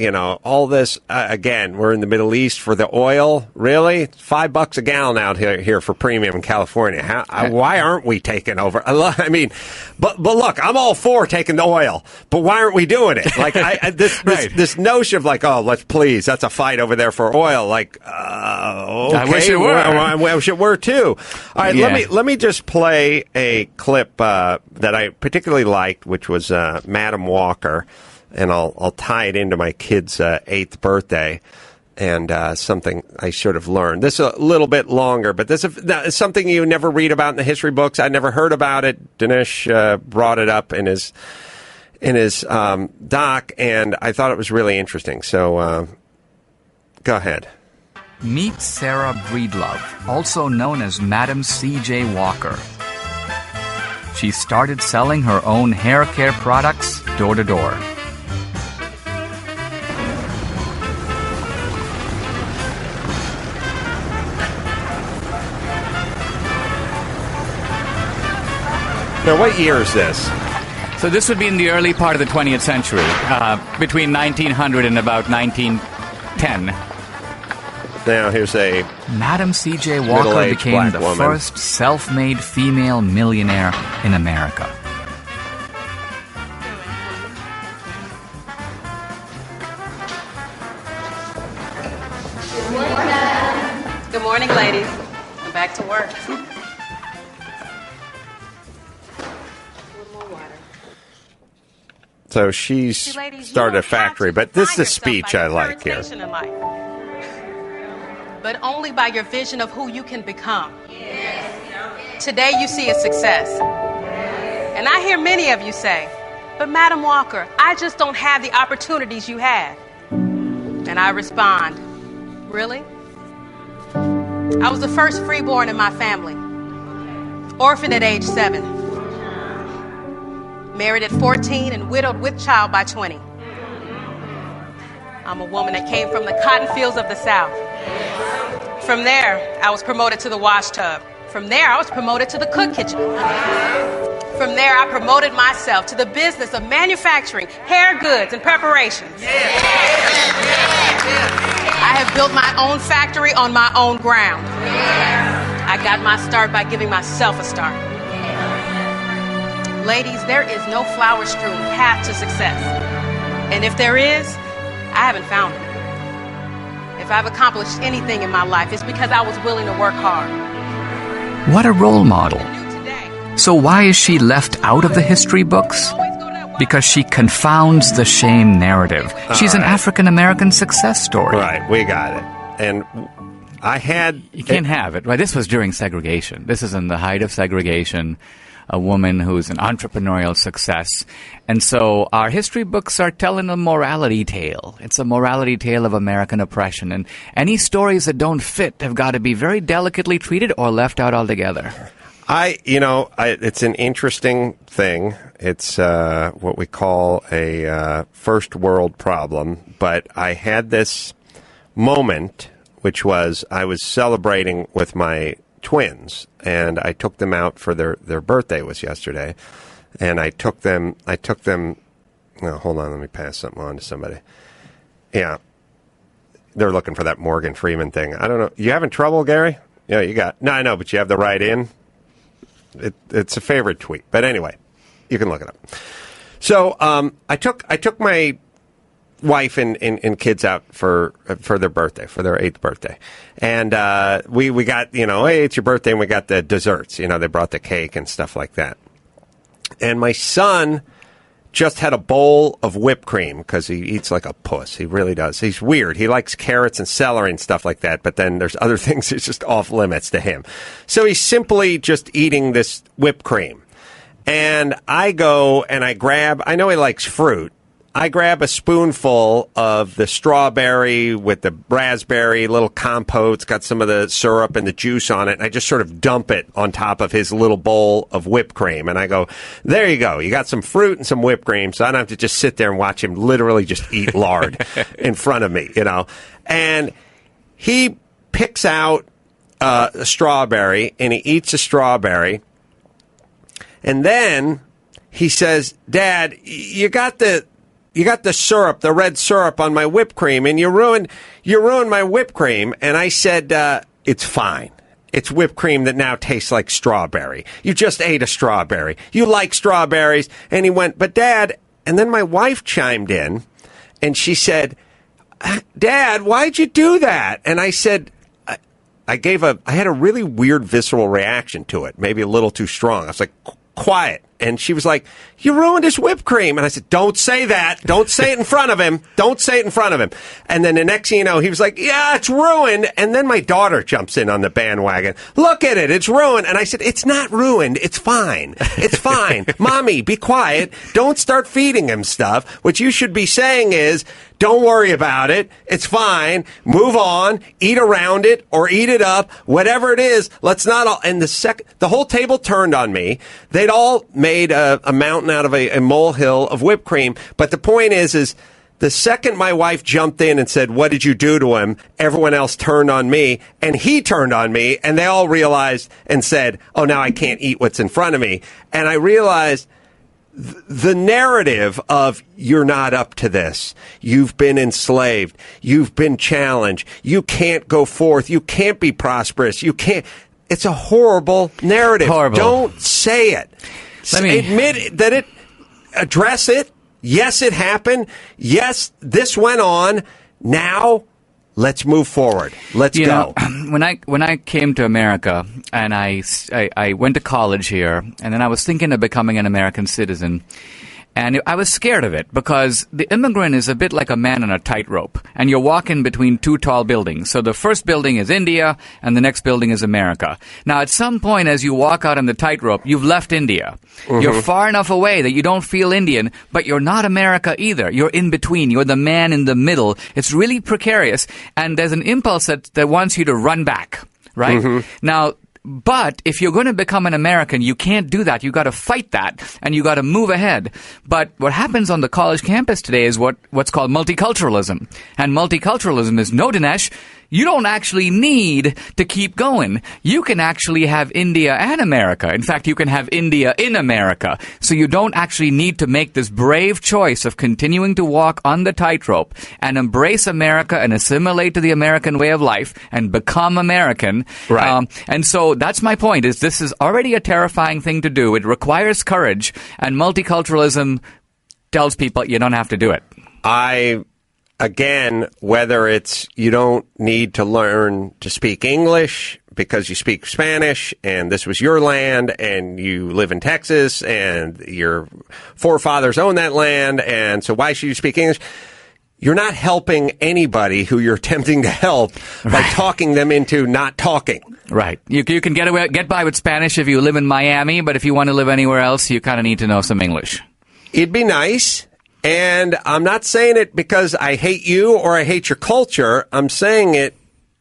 this, again, we're in the Middle East for the oil. Really? It's $5 a gallon out here for premium in California. Why aren't we taking over? I mean, but look, I'm all for taking the oil, but why aren't we doing it? Like this notion of let's that's a fight over there for oil. Like, okay, I wish it were. I wish it were too. All right, let me just play a clip that I particularly liked, which was Madam Walker, and I'll tie it into my kid's 8th birthday. And something I should have learned. This is a little bit longer, but this is something you never read about in the history books. I never heard about it. Dinesh brought it up in his doc, and I thought it was really interesting. So, go ahead. Meet Sarah Breedlove, also known as Madam C.J. Walker. She started selling her own hair care products door to door. Now, what year is this? So this would be in the early part of the 20th century, between 1900 and about 1910. Now, here's a Madam C.J. Walker became the first self-made female millionaire in America. Good morning, ladies. I'm back to work. So she's started a factory, but this is the speech I like here. But only by your vision of who you can become. Today you see a success. And I hear many of you say, but Madam Walker, I just don't have the opportunities you have. And I respond, really? I was the first freeborn in my family. Orphaned at age 7. Married at 14 and widowed with child by 20. I'm a woman that came from the cotton fields of the South. From there, I was promoted to the wash tub. From there, I was promoted to the cook kitchen. From there, I promoted myself to the business of manufacturing hair goods and preparations. I have built my own factory on my own ground. I got my start by giving myself a start. Ladies, there is no flower-strewn path to success. And if there is, I haven't found it. If I've accomplished anything in my life, it's because I was willing to work hard. What a role model. So why is she left out of the history books? Because she confounds the shame narrative. She's an African-American success story. Right, we got it. And I had... You can't have it, right? This was during segregation. This is in the height of segregation, a woman who's an entrepreneurial success. And so our history books are telling a morality tale. It's a morality tale of American oppression. And any stories that don't fit have got to be very delicately treated or left out altogether. It's an interesting thing. It's what we call a first world problem. But I had this moment, which was I was celebrating with my twins, and I took them out for their birthday was yesterday, and I took them. No, hold on, let me pass something on to somebody. Yeah, they're looking for that Morgan Freeman thing. I don't know. You having trouble, Gary? Yeah, you got. No, I know, but you have the right in. It's a favorite tweet, but anyway, you can look it up. So I took my wife and kids out for their birthday, for their 8th birthday, and we got, hey, it's your birthday, and we got the desserts. They brought the cake and stuff like that. And my son just had a bowl of whipped cream because he eats like a puss. He really does. He's weird. He likes carrots and celery and stuff like that, but then there's other things that's just off limits to him. So he's simply just eating this whipped cream. And I go and I know he likes fruit. I grab a spoonful of the strawberry with the raspberry, little compote. It's got some of the syrup and the juice on it. And I just sort of dump it on top of his little bowl of whipped cream. And I go, there you go. You got some fruit and some whipped cream. So I don't have to just sit there and watch him literally just eat lard in front of me, And he picks out a strawberry and he eats a strawberry. And then he says, Dad, you got the syrup, the red syrup on my whipped cream, and you ruined my whipped cream. And I said, it's fine. It's whipped cream that now tastes like strawberry. You just ate a strawberry. You like strawberries. And he went, but Dad, and then my wife chimed in and she said, Dad, why'd you do that? And I said, I had a really weird visceral reaction to it, maybe a little too strong. I was like, quiet. And she was like, you ruined his whipped cream. And I said, don't say that. Don't say it in front of him. Don't say it in front of him. And then the next thing you know, he was like, yeah, it's ruined. And then my daughter jumps in on the bandwagon. Look at it. It's ruined. And I said, it's not ruined. It's fine. It's fine. Mommy, be quiet. Don't start feeding him stuff. What you should be saying is, don't worry about it. It's fine. Move on. Eat around it or eat it up. Whatever it is, let's not all. And the whole table turned on me. They'd all made a mountain out of a molehill of whipped cream. But the point is the second my wife jumped in and said, what did you do to him? Everyone else turned on me and he turned on me and they all realized and said, oh, now I can't eat what's in front of me. And I realized the narrative of you're not up to this. You've been enslaved. You've been challenged. You can't go forth. You can't be prosperous. You can't. It's a horrible narrative. Horrible. Don't say it. Admit that it. Address it. Yes, it happened. Yes, this went on. Now, let's move forward. Let's go. When I came to America and I went to college here, and then I was thinking of becoming an American citizen, and I was scared of it because the immigrant is a bit like a man on a tightrope, and you're walking between two tall buildings. So the first building is India, and the next building is America. Now, at some point, as you walk out on the tightrope, you've left India. Mm-hmm. You're far enough away that you don't feel Indian, but you're not America either. You're in between. You're the man in the middle. It's really precarious, and there's an impulse that wants you to run back, right? Mm-hmm. Now, but if you're going to become an American, you can't do that. You got to fight that, and you got to move ahead. But what happens on the college campus today is what's called multiculturalism. And multiculturalism is, no, Dinesh, you don't actually need to keep going. You can actually have India and America. In fact, you can have India in America. So you don't actually need to make this brave choice of continuing to walk on the tightrope and embrace America and assimilate to the American way of life and become American. Right. And so that's my point, is this is already a terrifying thing to do. It requires courage, and multiculturalism tells people you don't have to do it. again, whether it's you don't need to learn to speak English because you speak Spanish and this was your land and you live in Texas and your forefathers own that land, and so why should you speak English? You're not helping anybody who you're attempting to help by talking them into not talking. Right. You can get by with Spanish if you live in Miami, but if you want to live anywhere else, you kind of need to know some English. It'd be nice. And I'm not saying it because I hate you or I hate your culture. I'm saying it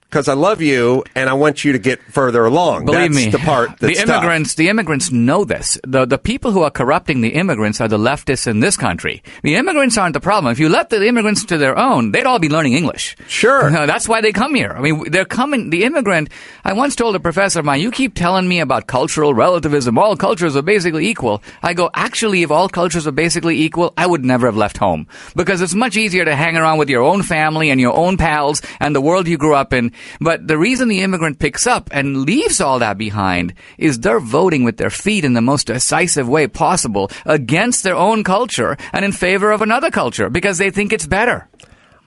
because I love you and I want you to get further along. Believe that's me, the part that's the immigrants know this. The people who are corrupting the immigrants are the leftists in this country. The immigrants aren't the problem. If you left the immigrants to their own, they'd all be learning English. Sure. That's why they come here. I mean, they're coming. The immigrant, I once told a professor of mine, you keep telling me about cultural relativism. All cultures are basically equal. I go, actually, if all cultures are basically equal, I would never have left home. Because it's much easier to hang around with your own family and your own pals and the world you grew up in. But the reason the immigrant picks up and leaves all that behind is they're voting with their feet in the most decisive way possible against their own culture and in favor of another culture because they think it's better.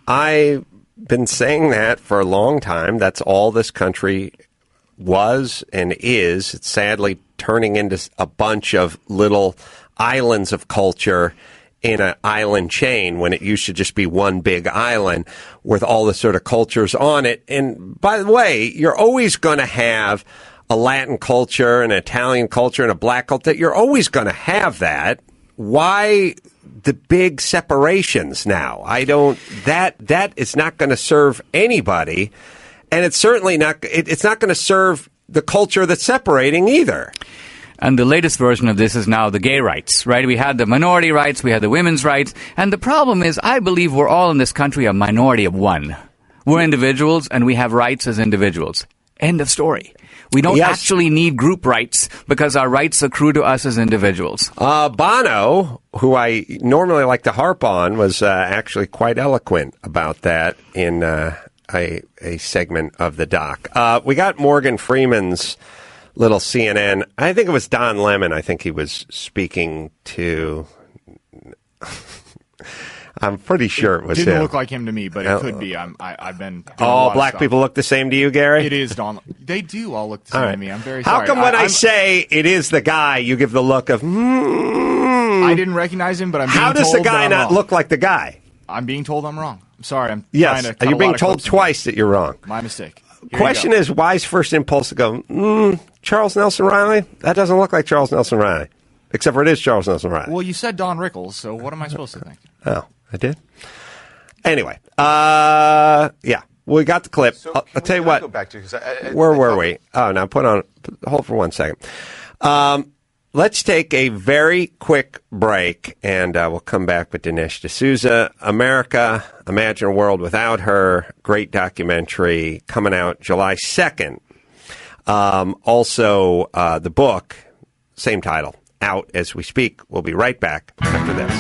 I've been saying that for a long time. That's all this country was and is. It's sadly turning into a bunch of little islands of culture in an island chain when it used to just be one big island with all the sort of cultures on it. And by the way, you're always going to have a Latin culture, an Italian culture, and a black culture. You're always going to have that. Why the big separations now? That is not going to serve anybody. And it's certainly not, it's not going to serve the culture that's separating either. And the latest version of this is now the gay rights, right? We had the minority rights, we had the women's rights. And the problem is, I believe we're all in this country a minority of one. We're individuals and we have rights as individuals. End of story. We don't actually need group rights because our rights accrue to us as individuals. Bono, who I normally like to harp on, was actually quite eloquent about that in a segment of the doc. We got Morgan Freeman's little CNN. I think it was Don Lemon. I think he was speaking to. I'm pretty sure it was him. Didn't look like him to me, but it could be. I've been. All black people look the same to you, Gary? It is Don. They do all look the same to me. I'm very sorry. How come when I say it is the guy, you give the look of? I didn't recognize him, but I'm being told. How does the guy not look like the guy? I'm being told I'm wrong. I'm sorry. You're being told twice that you're wrong. My mistake. Question is, why is first impulse to go, Charles Nelson Riley? That doesn't look like Charles Nelson Riley. Except for it is Charles Nelson Riley. Well, you said Don Rickles, so what am I supposed to think? Oh, I did? Anyway, yeah, we got the clip. So I'll tell you what. Go back to, where were we? Oh, now hold for 1 second. Let's take a very quick break, and we'll come back with Dinesh D'Souza. America, Imagine a World Without Her, great documentary coming out July 2nd. Also, the book, same title, out as we speak. We'll be right back after this.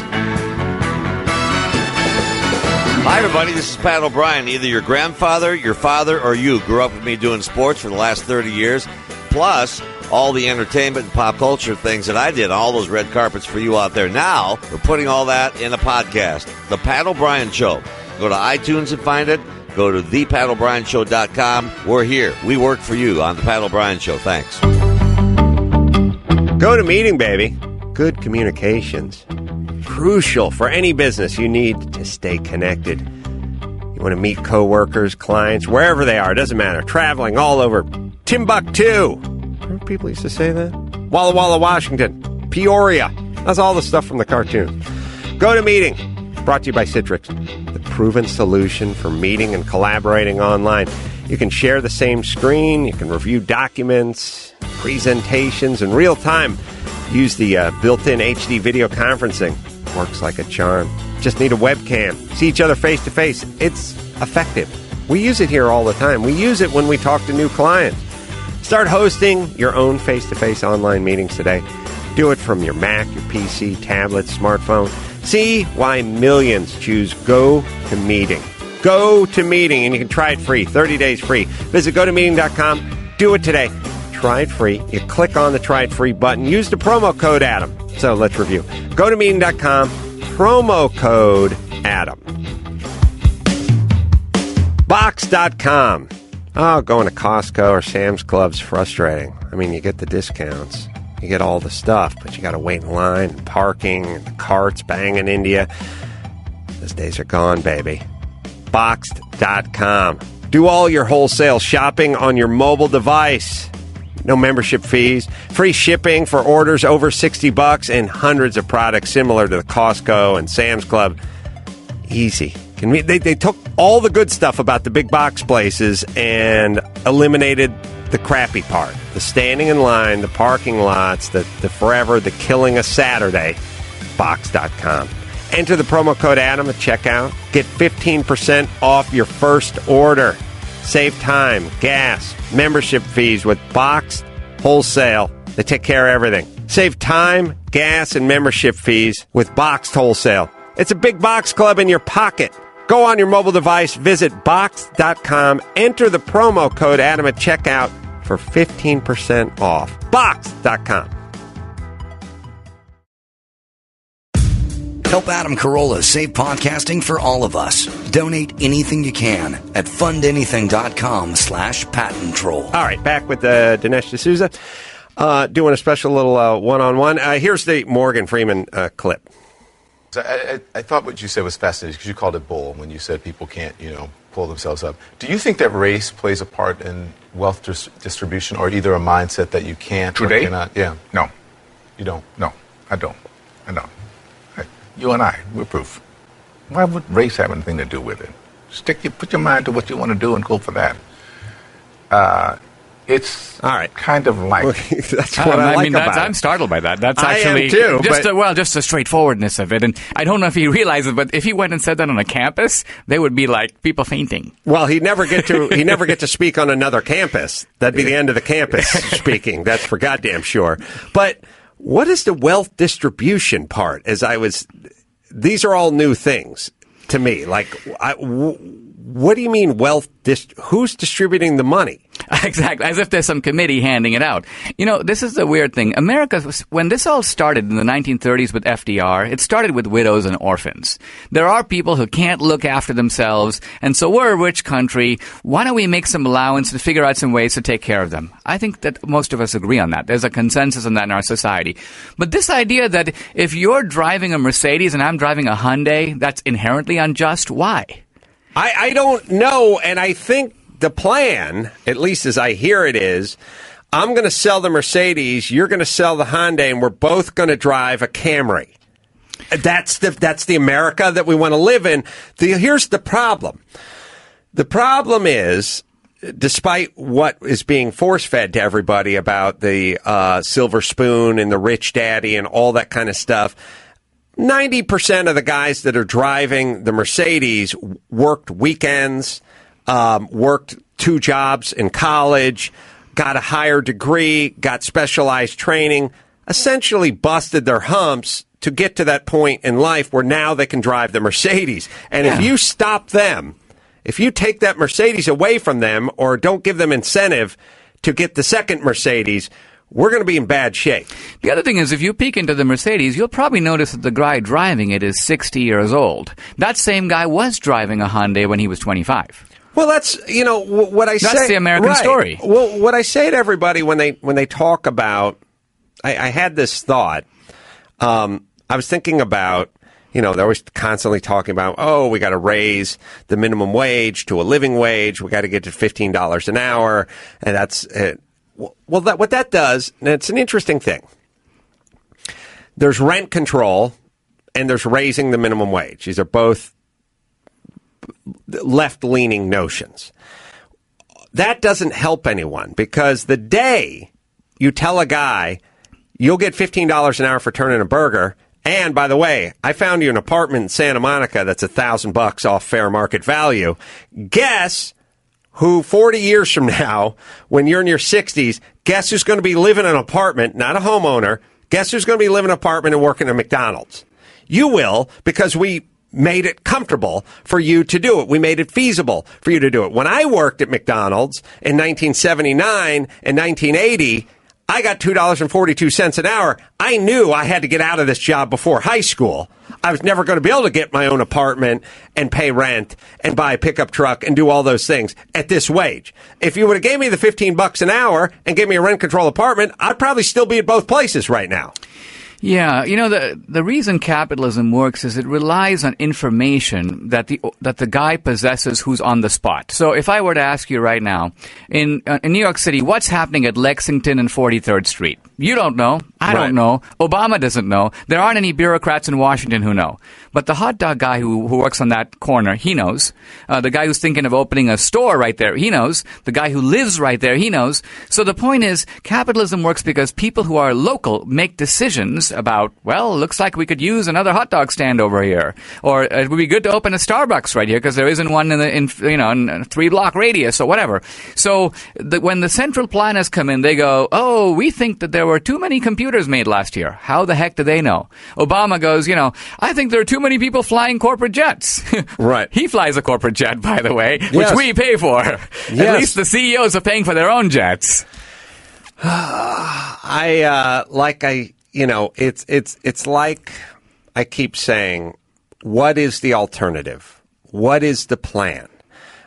Hi, everybody. This is Pat O'Brien. Either your grandfather, your father, or you grew up with me doing sports for the last 30 years, plus all the entertainment and pop culture things that I did, all those red carpets for you out there. Now, we're putting all that in a podcast, The Pat O'Brien Show. Go to iTunes and find it. Go to thePatO'BrienShow.com. We're here. We work for you on The Pat O'Brien Show. Thanks. Go to meeting, baby. Good communications. Crucial for any business. You need to stay connected. You want to meet coworkers, clients, wherever they are. It doesn't matter. Traveling all over. Timbuktu. Remember people used to say that? Walla Walla, Washington. Peoria. That's all the stuff from the cartoon. Go to meeting. Brought to you by Citrix, the proven solution for meeting and collaborating online. You can share the same screen. You can review documents, presentations in real time. Use the built-in HD video conferencing. Works like a charm. Just need a webcam. See each other face to face. It's effective. We use it here all the time. We use it when we talk to new clients. Start hosting your own face-to-face online meetings today. Do it from your Mac, your PC, tablet, smartphone. See why millions choose GoToMeeting. GoToMeeting, and you can try it free, 30 days free. Visit GoToMeeting.com. Do it today. Try it free. You click on the Try It Free button. Use the promo code Adam. So let's review. GoToMeeting.com, promo code Adam. Box.com. Oh, going to Costco or Sam's Club's frustrating. I mean, you get the discounts. You get all the stuff, but you got to wait in line, and parking, and the carts banging into you. Those days are gone, baby. Boxed.com. Do all your wholesale shopping on your mobile device. No membership fees, free shipping for orders over $60, and hundreds of products similar to the Costco and Sam's Club. Easy. They took all the good stuff about the big box places and eliminated the crappy part. The standing in line, the parking lots, the forever, the killing a Saturday. Box.com. Enter the promo code Adam at checkout. Get 15% off your first order. Save time, gas, membership fees with Boxed Wholesale. They take care of everything. Save time, gas, and membership fees with Boxed Wholesale. It's a big box club in your pocket. Go on your mobile device, visit Boxed.com, enter the promo code Adam at checkout for 15% off. Boxed.com. Help Adam Carolla save podcasting for all of us. Donate anything you can at fundanything.com/patent troll. All right, back with Dinesh D'Souza, doing a special little one-on-one. Here's the Morgan Freeman clip. I thought what you said was fascinating because you called it bull when you said people can't, pull themselves up. Do you think that race plays a part in wealth distribution, or either a mindset that you can't Today? or cannot? Yeah. No. You don't? No, I don't. You and I, we're proof. Why would race have anything to do with it? Put your mind to what you want to do and go for that. It's all right. Kind of like that's what I like about it. I'm startled by that. That's I actually am too, just the straightforwardness of it. And I don't know if he realizes, but if he went and said that on a campus, they would be like people fainting. Well, he'd never get to speak on another campus. That'd be the end of the campus speaking. That's for goddamn sure. But what is the wealth distribution part? These are all new things to me. Like, what do you mean wealth? Who's distributing the money? Exactly, as if there's some committee handing it out. This is the weird thing. America, when this all started in the 1930s with FDR, it started with widows and orphans. There are people who can't look after themselves, and so we're a rich country. Why don't we make some allowance to figure out some ways to take care of them? I think that most of us agree on that. There's a consensus on that in our society. But this idea that if you're driving a Mercedes and I'm driving a Hyundai, that's inherently unjust, why? I don't know, and I think the plan, at least as I hear it, is I'm going to sell the Mercedes, you're going to sell the Hyundai, and we're both going to drive a Camry. That's the America that we want to live in. Here's the problem. The problem is, despite what is being force-fed to everybody about the silver spoon and the rich daddy and all that kind of stuff, 90% of the guys that are driving the Mercedes worked weekends, worked 2 jobs in college, got a higher degree, got specialized training, essentially busted their humps to get to that point in life where now they can drive the Mercedes. And if you stop them, if you take that Mercedes away from them or don't give them incentive to get the second Mercedes, we're going to be in bad shape. The other thing is, if you peek into the Mercedes, you'll probably notice that the guy driving it is 60 years old. That same guy was driving a Hyundai when he was 25. Well, that's, what I say. That's the American story. Well, what I say to everybody when they talk about, I had this thought. I was thinking about, they're always constantly talking about, we got to raise the minimum wage to a living wage. We got to get to $15 an hour. And that's it. Well, what that does, and it's an interesting thing. There's rent control and there's raising the minimum wage. These are both left-leaning notions. That doesn't help anyone because the day you tell a guy you'll get $15 an hour for turning a burger, and by the way, I found you an apartment in Santa Monica that's $1,000 off fair market value. Guess who 40 years from now, when you're in your 60s, guess who's going to be living in an apartment, not a homeowner, guess who's going to be living in an apartment and working at McDonald's? You will, because we made it comfortable for you to do it. We made it feasible for you to do it. When I worked at McDonald's in 1979 and 1980, I got $2.42 an hour. I knew I had to get out of this job before high school. I was never going to be able to get my own apartment and pay rent and buy a pickup truck and do all those things at this wage. If you would have gave me the $15 an hour and gave me a rent control apartment, I'd probably still be at both places right now. Yeah, the reason capitalism works is it relies on information that the guy possesses who's on the spot. So if I were to ask you right now, in New York City, what's happening at Lexington and 43rd Street? You don't know. I don't know. Obama doesn't know. There aren't any bureaucrats in Washington who know. But the hot dog guy who works on that corner, he knows. The guy who's thinking of opening a store right there, he knows. The guy who lives right there, he knows. So the point is, capitalism works because people who are local make decisions about, well, looks like we could use another hot dog stand over here. Or it would be good to open a Starbucks right here because there isn't one in a 3-block radius or whatever. So when the central planners come in, they go, oh, we think that there were too many computers made last year. How the heck do they know? Obama goes, I think there are too many people flying corporate jets. Right. He flies a corporate jet, by the way, which yes. we pay for. Yes. At least the CEOs are paying for their own jets. It's like I keep saying, what is the alternative? What is the plan?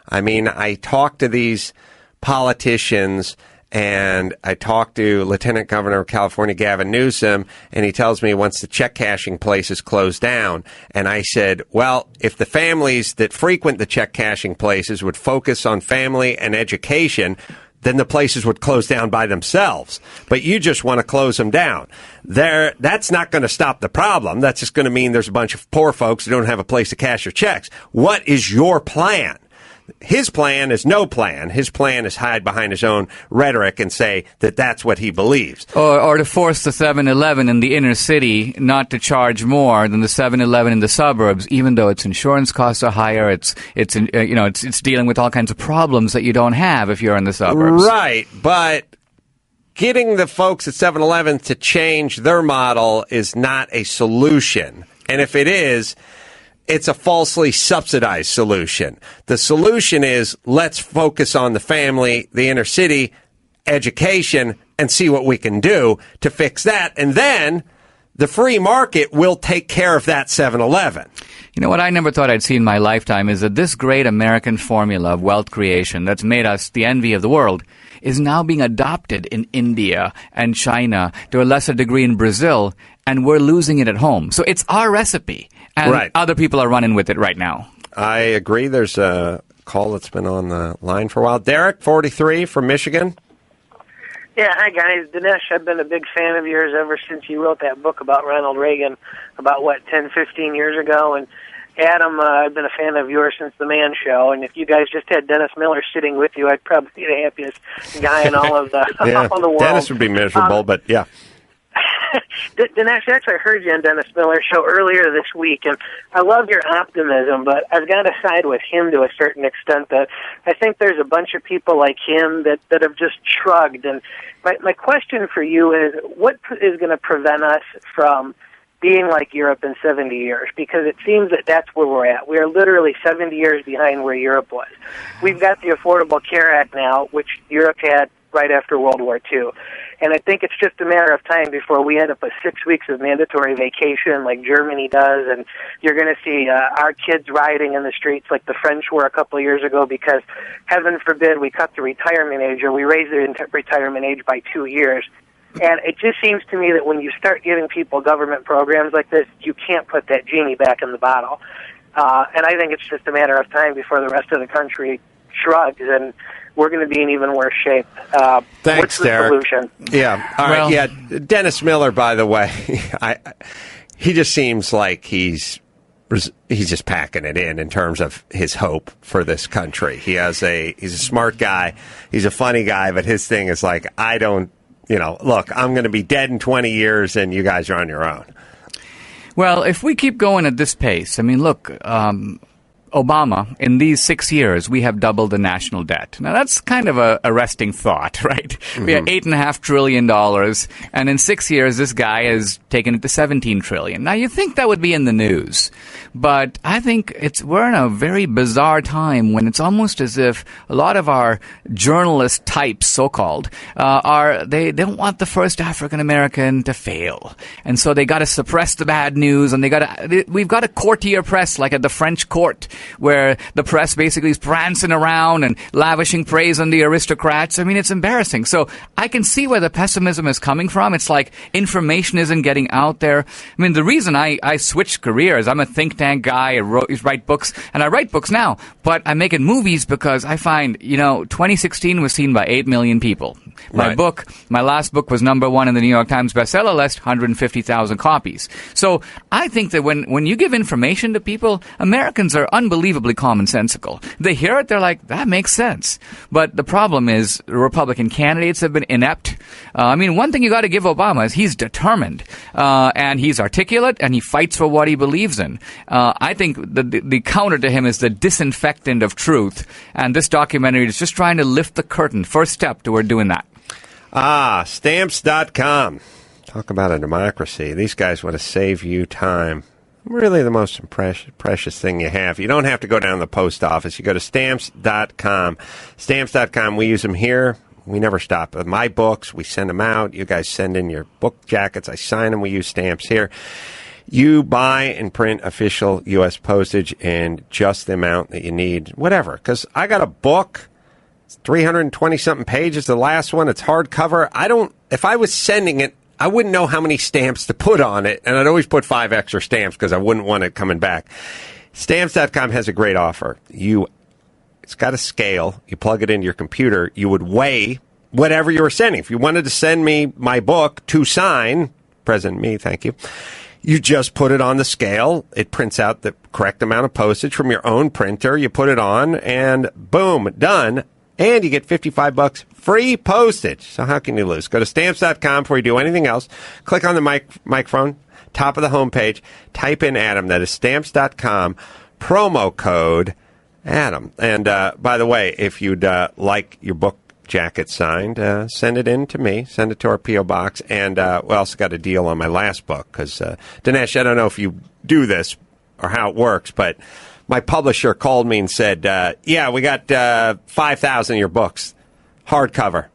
I mean, I talk to these politicians, and I talked to Lieutenant Governor of California, Gavin Newsom, and he tells me once the check cashing places close down. And I said, well, if the families that frequent the check cashing places would focus on family and education, then the places would close down by themselves. But you just want to close them down. That's not going to stop the problem. That's just going to mean there's a bunch of poor folks who don't have a place to cash their checks. What is your plan? His plan is no plan. His plan is hide behind his own rhetoric and say that that's what he believes. Or to force the 7-Eleven in the inner city not to charge more than the 7-Eleven in the suburbs, even though its insurance costs are higher. It's dealing with all kinds of problems that you don't have if you're in the suburbs. Right, but getting the folks at 7-Eleven to change their model is not a solution. And if it is, it's a falsely subsidized solution. The solution is let's focus on the family, the inner city, education, and see what we can do to fix that. And then the free market will take care of that 7-Eleven. You know what I never thought I'd see in my lifetime is that this great American formula of wealth creation that's made us the envy of the world is now being adopted in India and China, to a lesser degree in Brazil, and we're losing it at home. So it's our recipe. And other people are running with it right now. I agree. There's a call that's been on the line for a while. Derek, 43, from Michigan. Yeah, hi, guys. Dinesh, I've been a big fan of yours ever since you wrote that book about Ronald Reagan about, 10, 15 years ago. And Adam, I've been a fan of yours since The Man Show. And if you guys just had Dennis Miller sitting with you, I'd probably be the happiest guy in all of the, all the world. Dennis would be miserable, but yeah. Dinesh, actually, I heard you on Dennis Miller's show earlier this week, and I love your optimism, but I've got to side with him to a certain extent. That I think there's a bunch of people like him that have just shrugged. And my question for you is, what is going to prevent us from being like Europe in 70 years? Because it seems that that's where we're at. We are literally 70 years behind where Europe was. We've got the Affordable Care Act now, which Europe had right after World War II. And I think it's just a matter of time before we end up with 6 weeks of mandatory vacation like Germany does, and you're going to see our kids rioting in the streets like the French were a couple of years ago because, heaven forbid, we cut the retirement age or we raise the retirement age by 2 years. And it just seems to me that when you start giving people government programs like this, you can't put that genie back in the bottle. And I think it's just a matter of time before the rest of the country shrugs, and we're going to be in even worse shape. Thanks, what's the Derek. solution? Yeah. All right. Yeah. Dennis Miller, by the way, he just seems like he's just packing it in terms of his hope for this country. He's a smart guy. He's a funny guy, but his thing is like, look, I'm going to be dead in 20 years and you guys are on your own. Well, if we keep going at this pace, I mean, look, Obama, in these 6 years, we have doubled the national debt. Now, that's kind of a arresting thought, right? Mm-hmm. We have $8.5 trillion, and in 6 years, this guy has taken it to $17 trillion. Now, you think that would be in the news, but I think we're in a very bizarre time when it's almost as if a lot of our journalist types, so-called, they don't want the first African American to fail, and so they got to suppress the bad news, and we've got a courtier press like at the French court, where the press basically is prancing around and lavishing praise on the aristocrats. I mean, it's embarrassing. So I can see where the pessimism is coming from. It's like information isn't getting out there. I mean, the reason I switched careers, I'm a think tank guy, I write books, and I write books now, but I'm making movies because I find, 2016 was seen by 8 million people. Right. My last book was #1 in the New York Times bestseller list, 150,000 copies. So I think that when you give information to people, Americans are unbelievably commonsensical. They hear it, they're like, that makes sense. But the problem is Republican candidates have been inept. One thing you got to give Obama is he's determined, and he's articulate, and he fights for what he believes in. I think the counter to him is the disinfectant of truth, and this documentary is just trying to lift the curtain. First step toward doing that. Stamps.com. Talk about a democracy. These guys want to save you time. Really the most precious thing you have. You don't have to go down to the post office. You go to Stamps.com. Stamps.com, we use them here. We never stop. My books, we send them out. You guys send in your book jackets. I sign them. We use stamps here. You buy and print official U.S. postage and just the amount that you need, whatever. Because I got a book. 320-something pages, the last one. It's hardcover. If I was sending it, I wouldn't know how many stamps to put on it, and I'd always put 5 extra stamps because I wouldn't want it coming back. Stamps.com has a great offer. It's got a scale. You plug it into your computer. You would weigh whatever you were sending. If you wanted to send me my book to sign, President Me, thank you, you just put it on the scale. It prints out the correct amount of postage from your own printer. You put it on, and boom, done. And you get $55 free postage. So how can you lose? Go to Stamps.com before you do anything else. Click on the microphone, top of the homepage. Type in Adam. That is Stamps.com. Promo code Adam. And by the way, if you'd like your book jacket signed, send it in to me. Send it to our P.O. Box. And we also got a deal on my last book. Because, Dinesh, I don't know if you do this or how it works, but my publisher called me and said, yeah, we got 5,000 of your books, hardcover.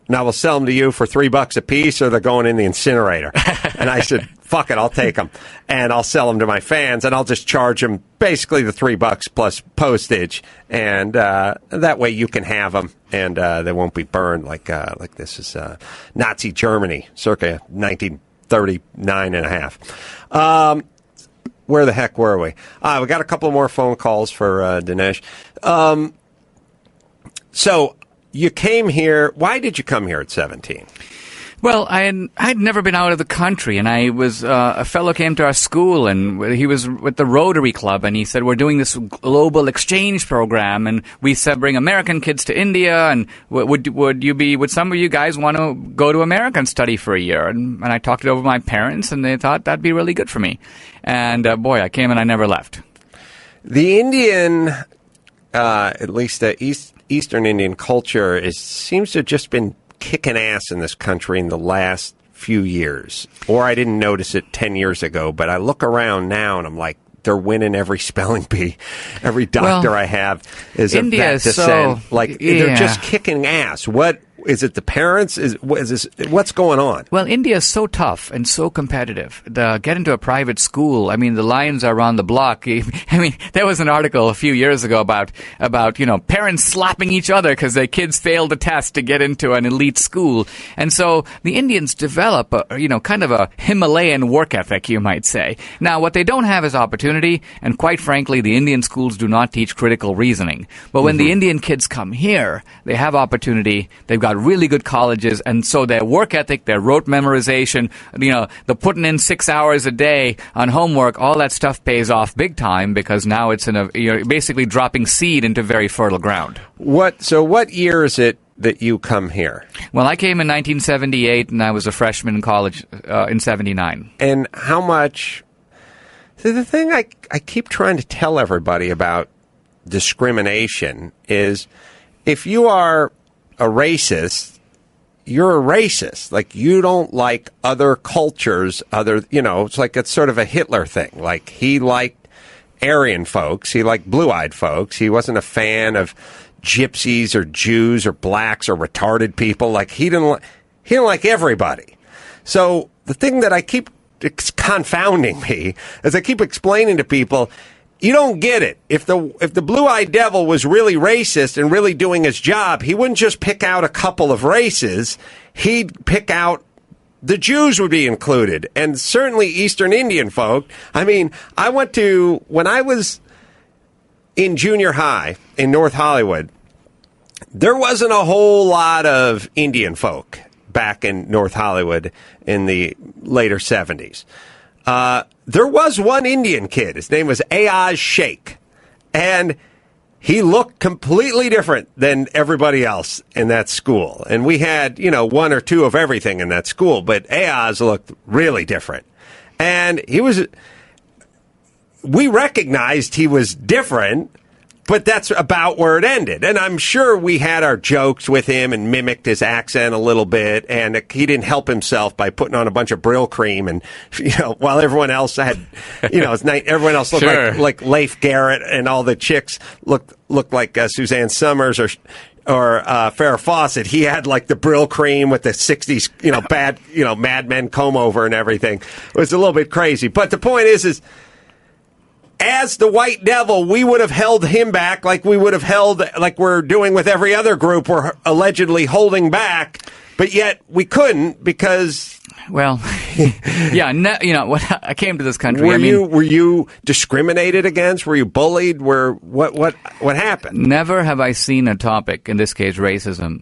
Now we'll sell them to you for $3 a piece, or they're going in the incinerator. And I said, fuck it, I'll take them. And I'll sell them to my fans, and I'll just charge them basically the $3 plus postage. And that way you can have them, and they won't be burned like this is Nazi Germany, circa 1939 and a half. Where the heck were we? We got a couple more phone calls for Dinesh. So you came here. Why did you come here at 17? Well, I'd never been out of the country, and I was a fellow came to our school, and he was with the Rotary Club, and he said, we're doing this global exchange program, and we said bring American kids to India, and would some of you guys want to go to America and study for a year? And I talked it over with my parents, and they thought that'd be really good for me. And boy, I came and I never left. The Indian, at least the Eastern Indian culture, seems to have just been kicking ass in this country in the last few years. Or I didn't notice it 10 years ago, but I look around now and I'm like, they're winning every spelling bee. Every doctor I have is of that descent. They're just kicking ass. What is it? The parents? What's going on? Well, India is so tough and so competitive. Get into a private school. I mean, the lines are around the block. I mean, there was an article a few years ago about parents slapping each other because their kids failed a test to get into an elite school. And so the Indians develop kind of a Himalayan work ethic, you might say. Now, what they don't have is opportunity, and quite frankly, the Indian schools do not teach critical reasoning. But when the Indian kids come here, they have opportunity. They've got really good colleges, and so their work ethic, their rote memorization, the putting in 6 hours a day on homework, all that stuff pays off big time, because now it's basically dropping seed into very fertile ground. So what year is it that you come here? Well, I came in 1978, and I was a freshman in college in 79. And how much? So the thing I keep trying to tell everybody about discrimination is if you are a racist, you're a racist. Like, you don't like other cultures, it's like it's sort of a Hitler thing. Like, he liked Aryan folks. He liked blue-eyed folks. He wasn't a fan of gypsies or Jews or blacks or retarded people. Like, he didn't like everybody. So the thing that it's confounding me is I keep explaining to people, you don't get it. If the blue-eyed devil was really racist and really doing his job, he wouldn't just pick out a couple of races. He'd pick out the Jews would be included, and certainly Eastern Indian folk. I mean, when I was in junior high in North Hollywood, there wasn't a whole lot of Indian folk back in North Hollywood in the later 70s. There was one Indian kid. His name was Ayaz Sheikh. And he looked completely different than everybody else in that school. And we had, one or two of everything in that school. But Ayaz looked really different. And we recognized he was different, but that's about where it ended. And I'm sure we had our jokes with him and mimicked his accent a little bit. And he didn't help himself by putting on a bunch of Brill cream. And, while everyone else had, everyone else looked like Leif Garrett, and all the chicks looked like Suzanne Summers or Farrah Fawcett. He had like the Brill cream with the 60s, bad, Mad Men comb over and everything. It was a little bit crazy. But the point is as the white devil, we would have held him back like we would have held, like we're doing with every other group we're allegedly holding back, but yet we couldn't because... Well, yeah, I came to this country. Were you discriminated against? Were you bullied? What happened? Never have I seen a topic, in this case racism,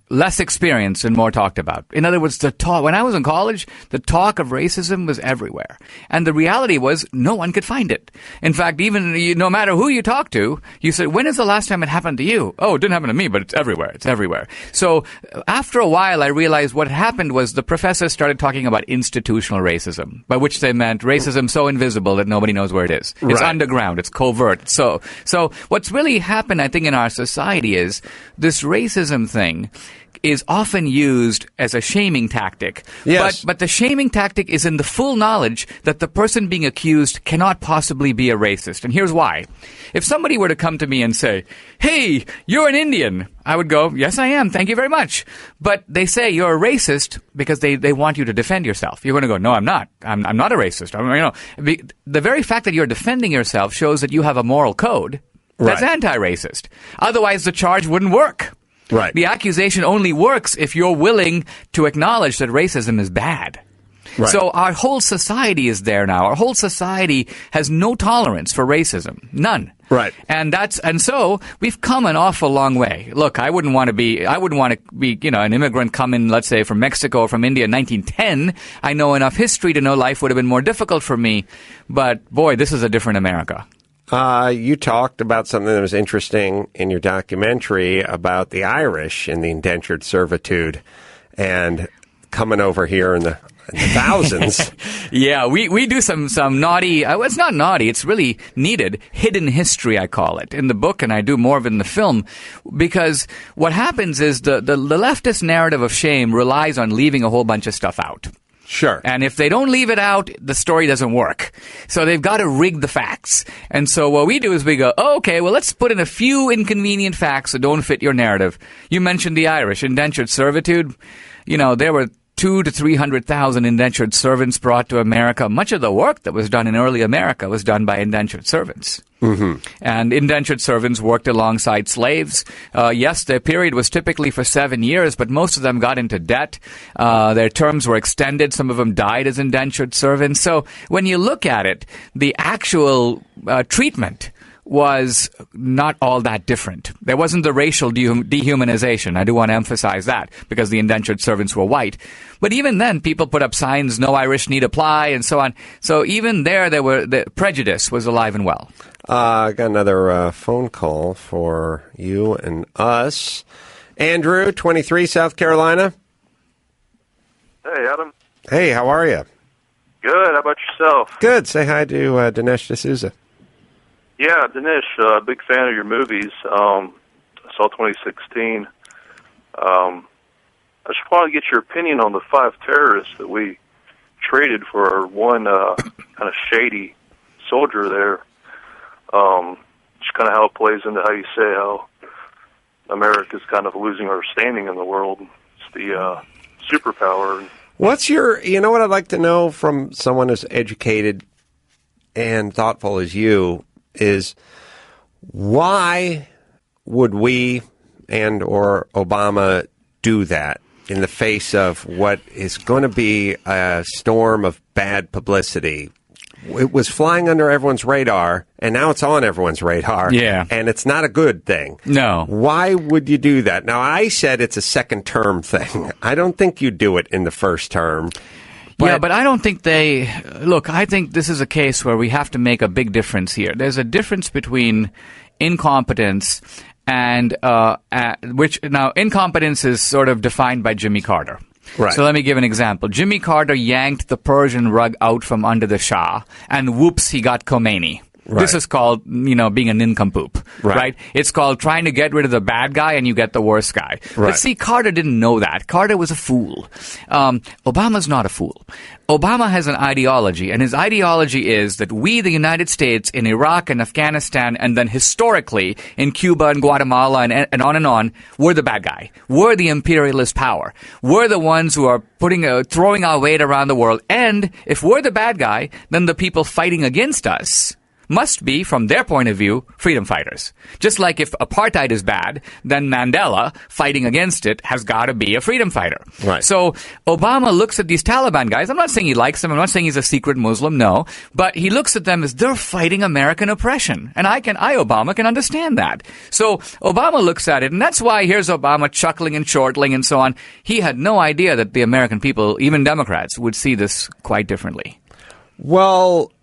less experienced and more talked about. In other words, when I was in college, the talk of racism was everywhere. And the reality was no one could find it. In fact, even no matter who you talk to, you said, when is the last time it happened to you? Oh, it didn't happen to me, but it's everywhere. It's everywhere. So after a while, I realized what happened was the professors started talking about institutional racism, by which they meant racism so invisible that nobody knows where it is. It's underground. It's covert. So what's really happened, I think, in our society is this racism thing is often used as a shaming tactic. Yes. But the shaming tactic is in the full knowledge that the person being accused cannot possibly be a racist. And here's why. If somebody were to come to me and say, hey, you're an Indian, I would go, yes, I am. Thank you very much. But they say you're a racist because they want you to defend yourself. You're going to go, no, I'm not. I'm not a racist. The very fact that you're defending yourself shows that you have a moral code that's anti-racist. Otherwise, the charge wouldn't work. Right. The accusation only works if you're willing to acknowledge that racism is bad. Right. So our whole society is there now. Our whole society has no tolerance for racism. None. Right. And so we've come an awful long way. Look, I wouldn't want to be, an immigrant coming, let's say, from Mexico or from India in 1910. I know enough history to know life would have been more difficult for me. But boy, this is a different America. You talked about something that was interesting in your documentary about the Irish and the indentured servitude and coming over here in the thousands. Yeah, we do some naughty, it's not naughty, it's really needed, hidden history, I call it, in the book, and I do more of it in the film, because what happens is the leftist narrative of shame relies on leaving a whole bunch of stuff out. Sure. And if they don't leave it out, the story doesn't work. So they've got to rig the facts. And so what we do is we go, okay, well, let's put in a few inconvenient facts that don't fit your narrative. You mentioned the Irish, indentured servitude. There were 200,000 to 300,000 indentured servants brought to America. Much of the work that was done in early America was done by indentured servants. Mm-hmm. And indentured servants worked alongside slaves. Yes, their period was typically for 7 years, but most of them got into debt. Their terms were extended. Some of them died as indentured servants. So when you look at it, the actual treatment was not all that different. There wasn't the racial dehumanization. I do want to emphasize that because the indentured servants were white. But even then, people put up signs, no Irish need apply, and so on. So even there the prejudice was alive and well. I got another phone call for you and us. Andrew, 23, South Carolina. Hey, Adam. Hey, how are you? Good. How about yourself? Good. Say hi to Dinesh D'Souza. Yeah, Dinesh, big fan of your movies. I saw 2016. I just want to get your opinion on the 5 terrorists that we traded for one kind of shady soldier there. Just kind of how it plays into how you say how America's kind of losing our standing in the world. It's the superpower. What's you know what I'd like to know from someone as educated and thoughtful as you is why would we and or Obama do that in the face of what is going to be a storm of bad publicity? It was flying under everyone's radar, and now it's on everyone's radar. Yeah. And it's not a good thing. No. Why would you do that? Now, I said it's a second-term thing. I don't think you do it in the first term. But I don't think look, I think this is a case where we have to make a big difference here. There's a difference between incompetence and incompetence is sort of defined by Jimmy Carter. Right. So let me give an example. Jimmy Carter yanked the Persian rug out from under the Shah, and whoops, he got Khomeini. Right. This is called, being a nincompoop, right? It's called trying to get rid of the bad guy and you get the worst guy. Right. But see, Carter didn't know that. Carter was a fool. Obama's not a fool. Obama has an ideology, and his ideology is that we, the United States, in Iraq and Afghanistan, and then historically in Cuba and Guatemala and on, we're the bad guy. We're the imperialist power. We're the ones who are throwing our weight around the world. And if we're the bad guy, then the people fighting against us must be, from their point of view, freedom fighters. Just like if apartheid is bad, then Mandela, fighting against it, has got to be a freedom fighter. Right. So Obama looks at these Taliban guys. I'm not saying he likes them. I'm not saying he's a secret Muslim. No. But he looks at them as they're fighting American oppression. And Obama, can understand that. So Obama looks at it, and that's why here's Obama chuckling and chortling and so on. He had no idea that the American people, even Democrats, would see this quite differently. Well,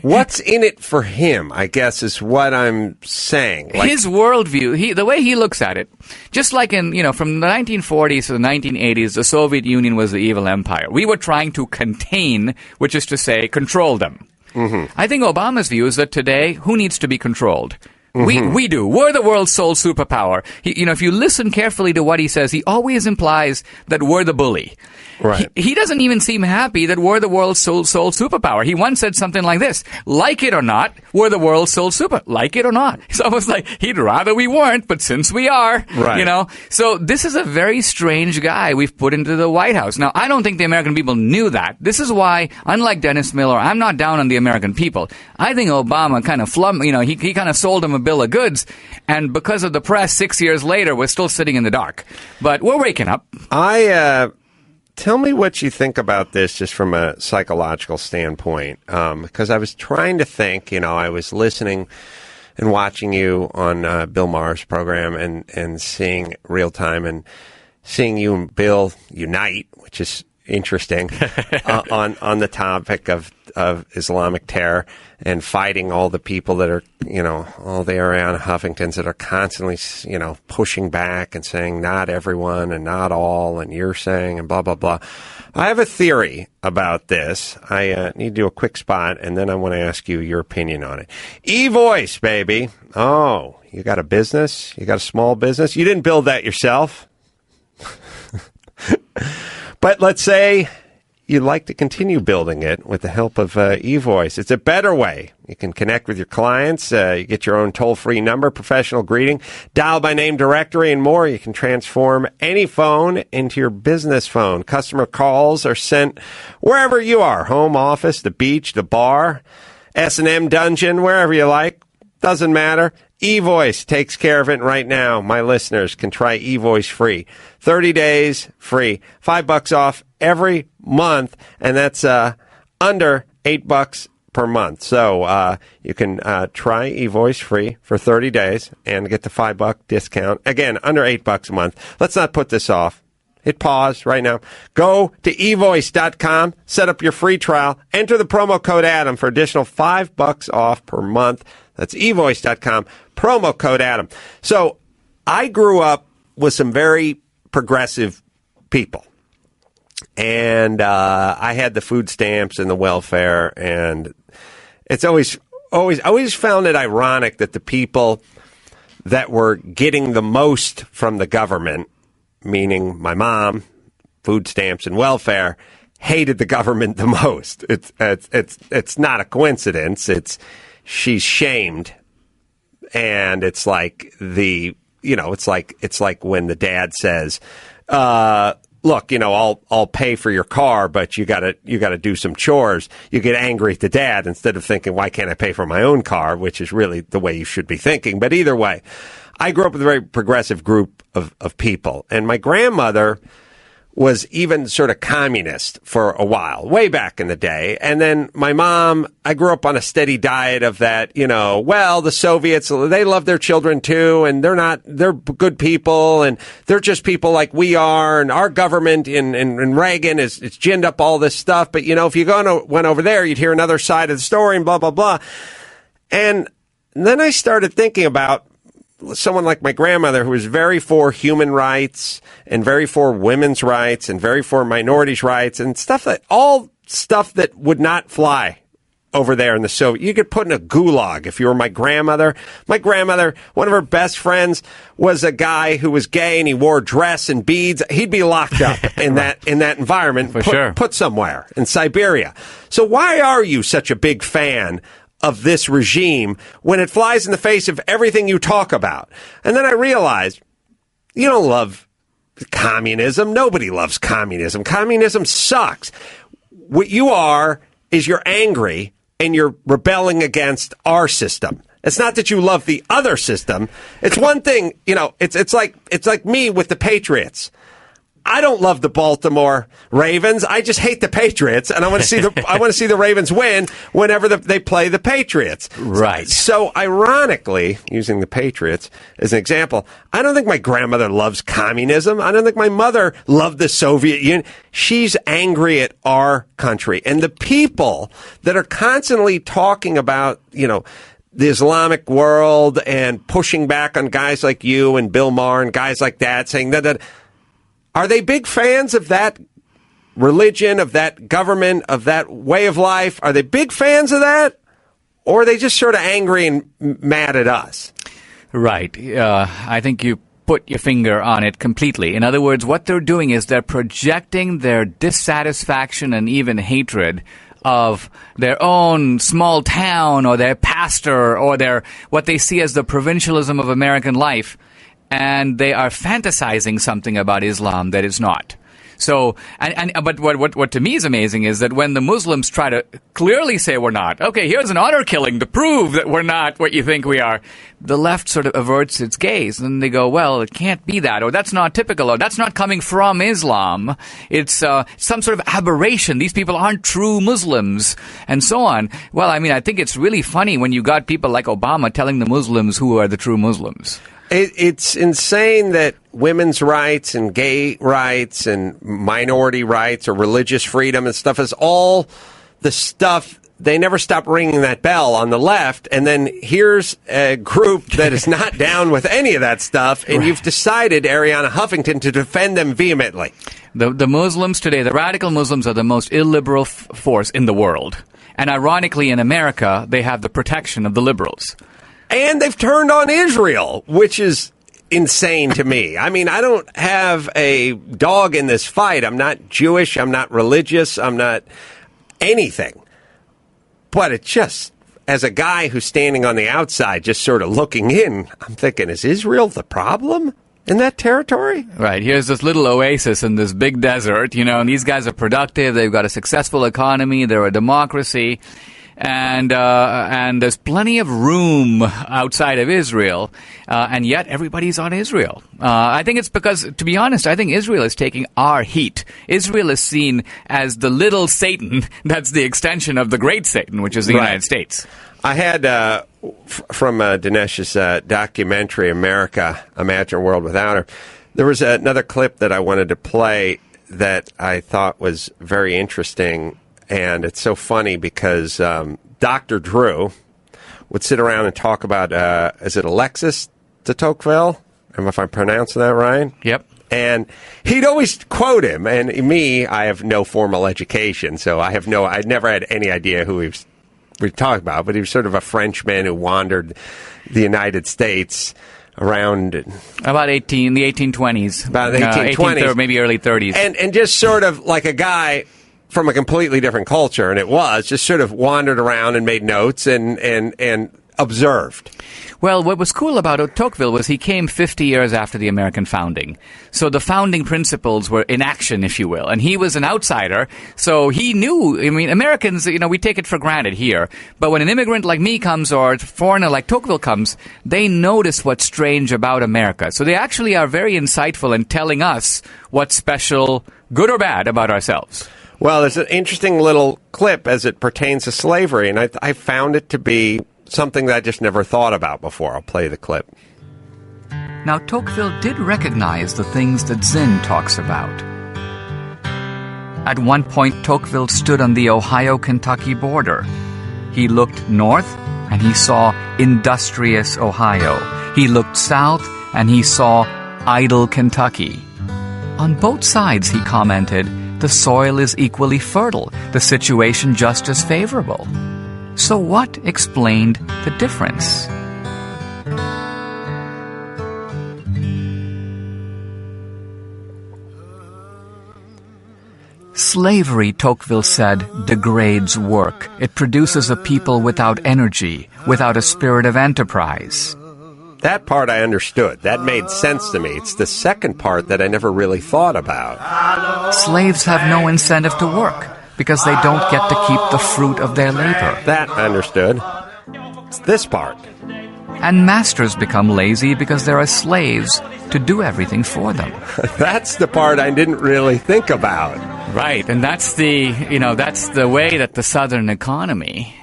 what's in it for him, I guess, is what I'm saying. His worldview, the way he looks at it, just like from the 1940s to the 1980s, the Soviet Union was the evil empire. We were trying to contain, which is to say, control them. Mm-hmm. I think Obama's view is that today, who needs to be controlled? Mm-hmm. We do. We're the world's sole superpower. If you listen carefully to what he says, he always implies that we're the bully. Right. He doesn't even seem happy that we're the world's sole superpower. He once said something like this: like it or not, we're the world's sole super. Like it or not. It's almost like he'd rather we weren't, but since we are, right. So this is a very strange guy we've put into the White House. Now, I don't think the American people knew that. This is why, unlike Dennis Miller, I'm not down on the American people. I think Obama kind of he kind of sold him a bill of goods, and because of the press, 6 years later, we're still sitting in the dark. But we're waking up. Tell me what you think about this just from a psychological standpoint, because I was trying to think, I was listening and watching you on Bill Maher's program and seeing real time and seeing you and Bill unite, which is interesting, on the topic of Islamic terror and fighting all the people that are, all the Ariana Huffingtons that are constantly, pushing back and saying not everyone and not all and you're saying and blah, blah, blah. I have a theory about this. I need to do a quick spot, and then I want to ask you your opinion on it. E-Voice, baby. Oh, you got a business? You got a small business? You didn't build that yourself. But let's say you'd like to continue building it with the help of E-Voice. It's a better way. You can connect with your clients. You get your own toll-free number, professional greeting, dial-by-name directory, and more. You can transform any phone into your business phone. Customer calls are sent wherever you are, home office, the beach, the bar, S&M dungeon, wherever you like. Doesn't matter. E-Voice takes care of it right now. My listeners can try E-Voice free. 30 days free. $5 off every month, and that's under $8 per month. So you can try E-Voice free for 30 days and get the $5 discount. Again, under $8 a month. Let's not put this off. Hit pause right now. Go to evoice.com, set up your free trial, enter the promo code Adam for additional $5 off per month. That's evoice.com, promo code Adam. So I grew up with some very progressive people. And I had the food stamps and the welfare. And it's always always found it ironic that the people that were getting the most from the government, meaning my mom, food stamps and welfare, hated the government the most. It's not a coincidence. She's shamed, and it's like it's like when the dad says, look, I'll pay for your car, but you gotta do some chores. You get angry at the dad instead of thinking, why can't I pay for my own car, which is really the way you should be thinking. But either way, I grew up with a very progressive group of people, and my grandmother was even sort of communist for a while, way back in the day. And then my mom, I grew up on a steady diet of that, the Soviets, they love their children too, and they're good people, and they're just people like we are, and our government in Reagan it's ginned up all this stuff. But, if you went over there, you'd hear another side of the story and blah, blah, blah. And then I started thinking about someone like my grandmother, who was very for human rights and very for women's rights and very for minorities' rights and all stuff that would not fly over there in the Soviet. You could put in a gulag if you were my grandmother. My grandmother, one of her best friends was a guy who was gay and he wore dress and beads. He'd be locked up in that environment, put somewhere in Siberia. So why are you such a big fan of this regime when it flies in the face of everything you talk about? And then I realized, you don't love communism. Nobody loves communism. Communism sucks. What you are is you're angry and you're rebelling against our system. It's not that you love the other system. It's one thing, it's like me with the Patriots. I don't love the Baltimore Ravens. I just hate the Patriots, and I want to see the Ravens win whenever they play the Patriots. Right. So ironically, using the Patriots as an example, I don't think my grandmother loves communism. I don't think my mother loved the Soviet Union. She's angry at our country, and the people that are constantly talking about, the Islamic world and pushing back on guys like you and Bill Maher and guys like that, saying that. Are they big fans of that religion, of that government, of that way of life? Are they big fans of that? Or are they just sort of angry and mad at us? Right. I think you put your finger on it completely. In other words, what they're doing is they're projecting their dissatisfaction and even hatred of their own small town or their pastor or what they see as the provincialism of American life. And they are fantasizing something about Islam that is not. So, but what to me is amazing is that when the Muslims try to clearly say we're not, okay, here's an honor killing to prove that we're not what you think we are, the left sort of averts its gaze, and they go, well, it can't be that, or that's not typical, or that's not coming from Islam. It's some sort of aberration. These people aren't true Muslims, and so on. Well, I think it's really funny when you got people like Obama telling the Muslims who are the true Muslims. It's insane that women's rights and gay rights and minority rights or religious freedom and stuff is all the stuff. They never stop ringing that bell on the left. And then here's a group that is not down with any of that stuff. And you've decided, Arianna Huffington, to defend them vehemently. The Muslims today, the radical Muslims, are the most illiberal force in the world. And ironically, in America, they have the protection of the liberals. And they've turned on Israel, which is insane to me. I don't have a dog in this fight. I'm not Jewish. I'm not religious. I'm not anything. But it just, as a guy who's standing on the outside, just sort of looking in, I'm thinking, is Israel the problem in that territory? Right. Here's this little oasis in this big desert, and these guys are productive. They've got a successful economy. They're a democracy. And there's plenty of room outside of Israel, and yet everybody's on Israel. I think it's because, to be honest, I think Israel is taking our heat. Israel is seen as the little Satan that's the extension of the great Satan, which is the United States. I had, from Dinesh's documentary, America, Imagine a World Without Her, there was another clip that I wanted to play that I thought was very interesting. And it's so funny because Dr. Drew would sit around and talk about, is it Alexis de Tocqueville? I don't know if I'm pronouncing that right. Yep. And he'd always quote him. And me, I have no formal education, so I'd never had any idea who he was we talked about, but he was sort of a Frenchman who wandered the United States around about the 1820s, about the 1820s, or maybe early 30s, and just sort of like a guy from a completely different culture, and it was just sort of wandered around and made notes and observed. Well, what was cool about Tocqueville was he came 50 years after the American founding. So the founding principles were in action, if you will. And he was an outsider, so he knew, I mean, Americans, we take it for granted here. But when an immigrant like me comes or a foreigner like Tocqueville comes, they notice what's strange about America. So they actually are very insightful in telling us what's special, good or bad, about ourselves. Well, there's an interesting little clip as it pertains to slavery, and I found it to be something that I just never thought about before. I'll play the clip. Now, Tocqueville did recognize the things that Zinn talks about. At one point, Tocqueville stood on the Ohio-Kentucky border. He looked north, and he saw industrious Ohio. He looked south, and he saw idle Kentucky. On both sides, he commented, the soil is equally fertile, the situation just as favorable. So what explained the difference? Slavery, Tocqueville said, degrades work. It produces a people without energy, without a spirit of enterprise. That part I understood. That made sense to me. It's the second part that I never really thought about. Slaves have no incentive to work, because they don't get to keep the fruit of their labor. That I understood. It's this part. And masters become lazy because there are slaves to do everything for them. That's the part I didn't really think about. Right, and that's the way that the Southern economy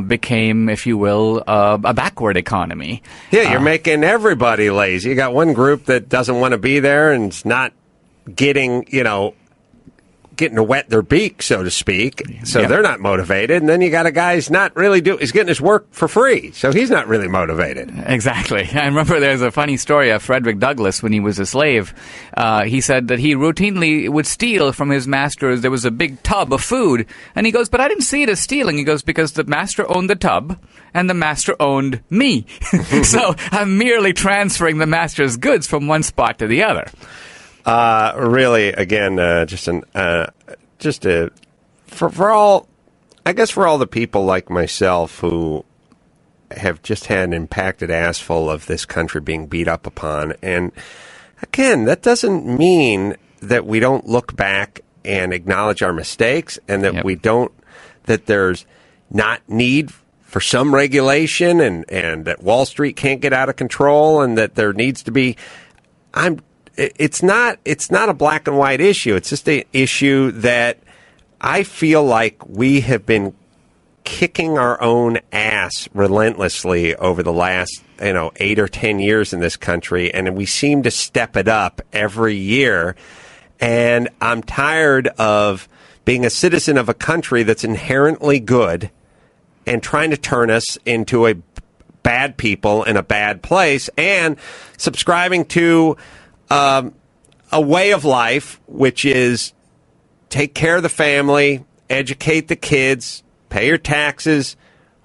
became, if you will, a backward economy. Yeah, you're making everybody lazy. You got one group that doesn't want to be there and is not getting to wet their beak, so to speak, so they're not motivated. And then you got a guy who's not really he's getting his work for free, so he's not really motivated. Exactly. I remember there's a funny story of Frederick Douglass when he was a slave. He said that he routinely would steal from his masters. There was a big tub of food, and he goes, but I didn't see it as stealing. He goes, because the master owned the tub, and the master owned me. So I'm merely transferring the master's goods from one spot to the other. Really, again, for all the people like myself who have just had an impacted ass full of this country being beat up upon, and again, that doesn't mean that we don't look back and acknowledge our mistakes, and that that there's not need for some regulation, and that Wall Street can't get out of control, and that there needs to be. It's not a black and white issue. It's just an issue that I feel like we have been kicking our own ass relentlessly over the last 8 or 10 years in this country, and we seem to step it up every year. And I'm tired of being a citizen of a country that's inherently good and trying to turn us into a bad people in a bad place, and subscribing to a way of life, which is take care of the family, educate the kids, pay your taxes,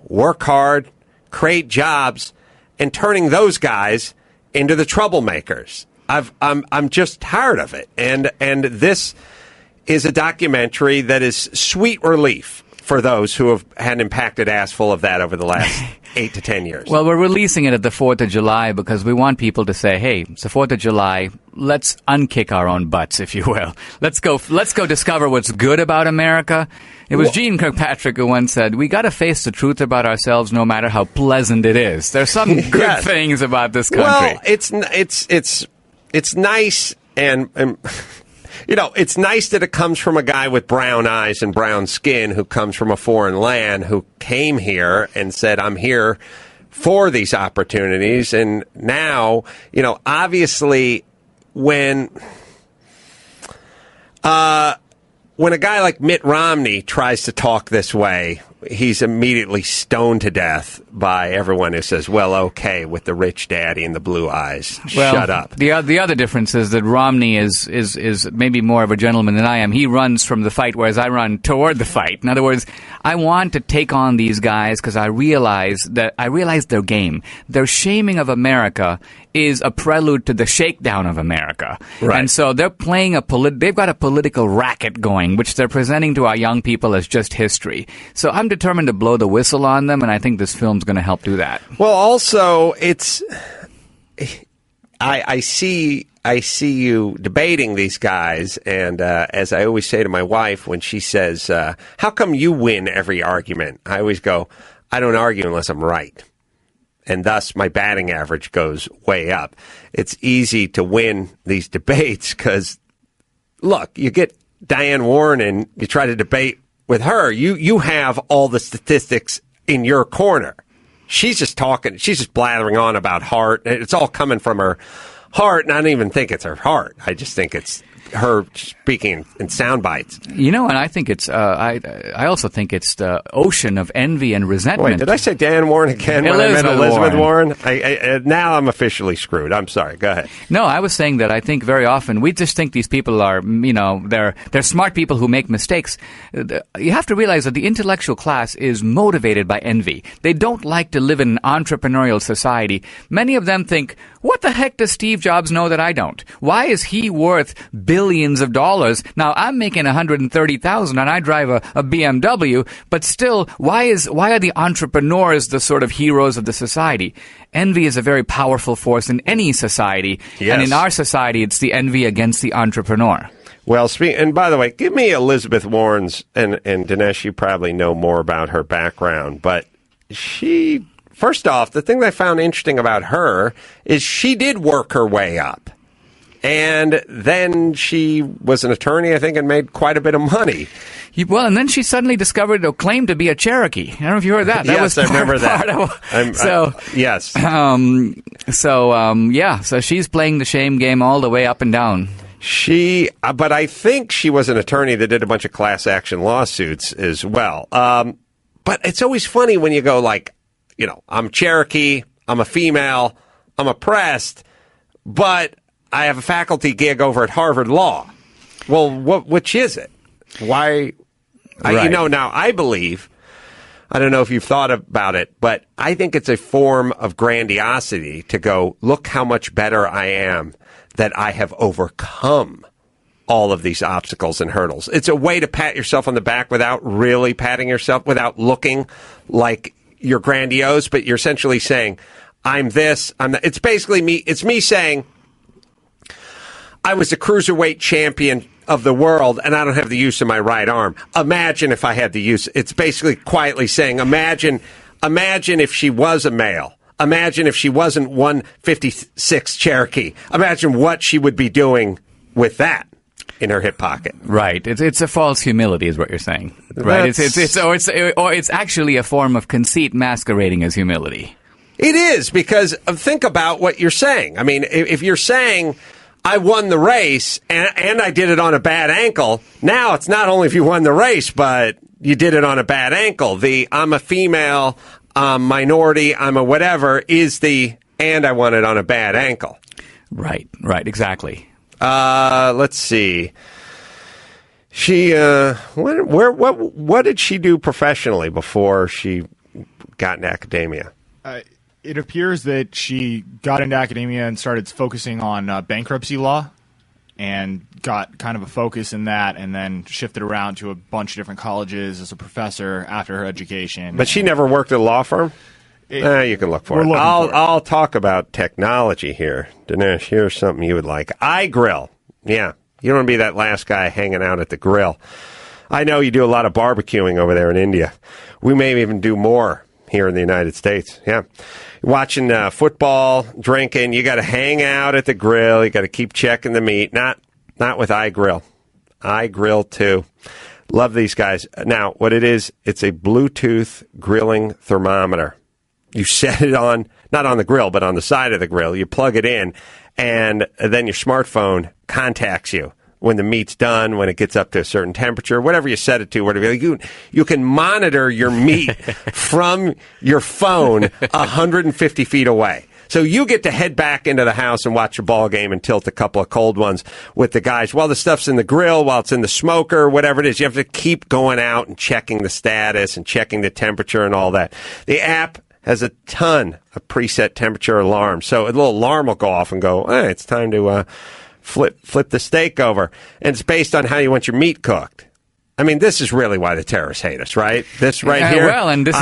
work hard, create jobs, and turning those guys into the troublemakers. I'm just tired of it, and this is a documentary that is sweet relief for those who have had an impacted ass full of that over the last 8 to 10 years. Well, we're releasing it at the 4th of July because we want people to say, hey, it's the 4th of July. Let's unkick our own butts, if you will. Let's go discover what's good about America. It was Gene Kirkpatrick who once said, we got to face the truth about ourselves no matter how pleasant it is. There's some good things about this country. Well, it's nice and it's nice that it comes from a guy with brown eyes and brown skin who comes from a foreign land, who came here and said, I'm here for these opportunities. And now, obviously when when a guy like Mitt Romney tries to talk this way, he's immediately stoned to death by everyone who says, well, okay, with the rich daddy and the blue eyes. Well, shut up. The other difference is that Romney is maybe more of a gentleman than I am. He runs from the fight, whereas I run toward the fight. In other words, I want to take on these guys because I realize their game. Their shaming of America is a prelude to the shakedown of America. Right. And so they're playing they've got a political racket going, which they're presenting to our young people as just history. So I'm determined to blow the whistle on them, and I think this film's going to help do that. Well, also, I see you debating these guys, and as I always say to my wife when she says, how come you win every argument? I always go, I don't argue unless I'm right. And thus my batting average goes way up. It's easy to win these debates because, look, you get Diane Warren and you try to debate with her. You have all the statistics in your corner. She's just talking. She's just blathering on about heart. It's all coming from her heart, and I don't even think it's her heart. I just think it's her speaking in sound bites. You know, and I think it's, I also think it's the ocean of envy and resentment. Wait, did I say Dan Warren again when I meant Elizabeth Warren? Now I'm officially screwed. I'm sorry. Go ahead. No, I was saying that I think very often we just think these people are, they're smart people who make mistakes. You have to realize that the intellectual class is motivated by envy. They don't like to live in an entrepreneurial society. Many of them think, what the heck does Steve Jobs know that I don't? Why is he worth billions of dollars? Now, I'm making $130,000 and I drive a BMW, but still, why are the entrepreneurs the sort of heroes of the society? Envy is a very powerful force in any society. Yes. And in our society, it's the envy against the entrepreneur. Well, and by the way, give me Elizabeth Warren's, and Dinesh, you probably know more about her background, but first off, the thing that I found interesting about her is she did work her way up. And then she was an attorney, I think, and made quite a bit of money. Well, and then she suddenly discovered or claimed to be a Cherokee. I don't know if you heard that. Yes, I remember that. Yes. So she's playing the shame game all the way up and down. But I think she was an attorney that did a bunch of class action lawsuits as well. But it's always funny when you go like, I'm Cherokee, I'm a female, I'm oppressed, but I have a faculty gig over at Harvard Law. Well, which is it? Why? Right. Now I believe, I don't know if you've thought about it, but I think it's a form of grandiosity to go, look how much better I am that I have overcome all of these obstacles and hurdles. It's a way to pat yourself on the back without really patting yourself, without looking like you're grandiose, but you're essentially saying, I'm this, I'm that. It's basically me. It's me saying, I was the cruiserweight champion of the world, and I don't have the use of my right arm. Imagine if I had the use. It's basically quietly saying, imagine if she was a male. Imagine if she wasn't 156 Cherokee. Imagine what she would be doing with that in her hip pocket. Right. It's a false humility, is what you're saying. Right. It's actually a form of conceit masquerading as humility. It is, because think about what you're saying. I mean, if you're saying, I won the race and I did it on a bad ankle, now it's not only if you won the race, but you did it on a bad ankle. I'm a female, minority, I'm a whatever, and I won it on a bad ankle. Right, exactly. Let's see. She, what did she do professionally before she got into academia? It appears that she got into academia and started focusing on bankruptcy law and got kind of a focus in that, and then shifted around to a bunch of different colleges as a professor after her education. But she never worked at a law firm? You can look for it. I'll talk about technology here. Dinesh, here's something you would like. iGrill. Yeah, you don't want to be that last guy hanging out at the grill. I know you do a lot of barbecuing over there in India. We may even do more here in the United States. Yeah. Watching football, drinking, you got to hang out at the grill. You got to keep checking the meat. Not with iGrill. iGrill too. Love these guys. Now, what it is, it's a Bluetooth grilling thermometer. You set it on, not on the grill, but on the side of the grill. You plug it in, and then your smartphone contacts you when the meat's done, when it gets up to a certain temperature, whatever you set it to, whatever you can monitor your meat from your phone 150 feet away. So you get to head back into the house and watch a ball game and tilt a couple of cold ones with the guys while the stuff's in the grill, while it's in the smoker, whatever it is. You have to keep going out and checking the status and checking the temperature and all that. The app has a ton of preset temperature alarms. So a little alarm will go off and go, hey, it's time to flip the steak over. And it's based on how you want your meat cooked. I mean, this is really why the terrorists hate us, right? This right here. Well, and this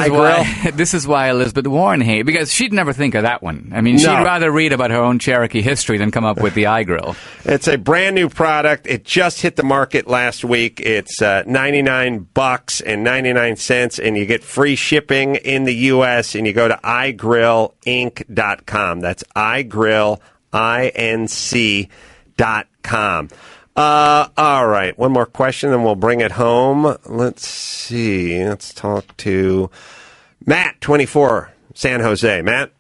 is why Elizabeth Warren hates, because she'd never think of that one. I mean, she'd rather read about her own Cherokee history than come up with the iGrill. It's a brand new product. It just hit the market last week. It's $99.99, and you get free shipping in the U.S., and you go to iGrillInc.com. That's iGrillInc.com. All right. One more question, and we'll bring it home. Let's see. Let's talk to Matt, 24, San Jose. Matt?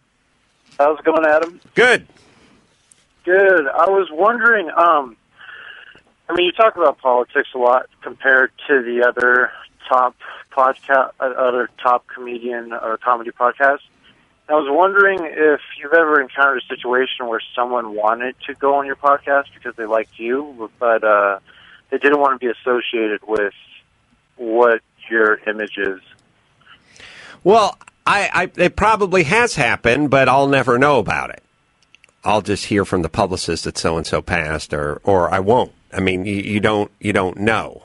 How's it going, Adam? Good. Good. I was wondering, you talk about politics a lot compared to the other top comedian or comedy podcasts. I was wondering if you've ever encountered a situation where someone wanted to go on your podcast because they liked you, but they didn't want to be associated with what your image is. Well, it probably has happened, but I'll never know about it. I'll just hear from the publicist that so-and-so passed, or I won't. I mean, you don't know.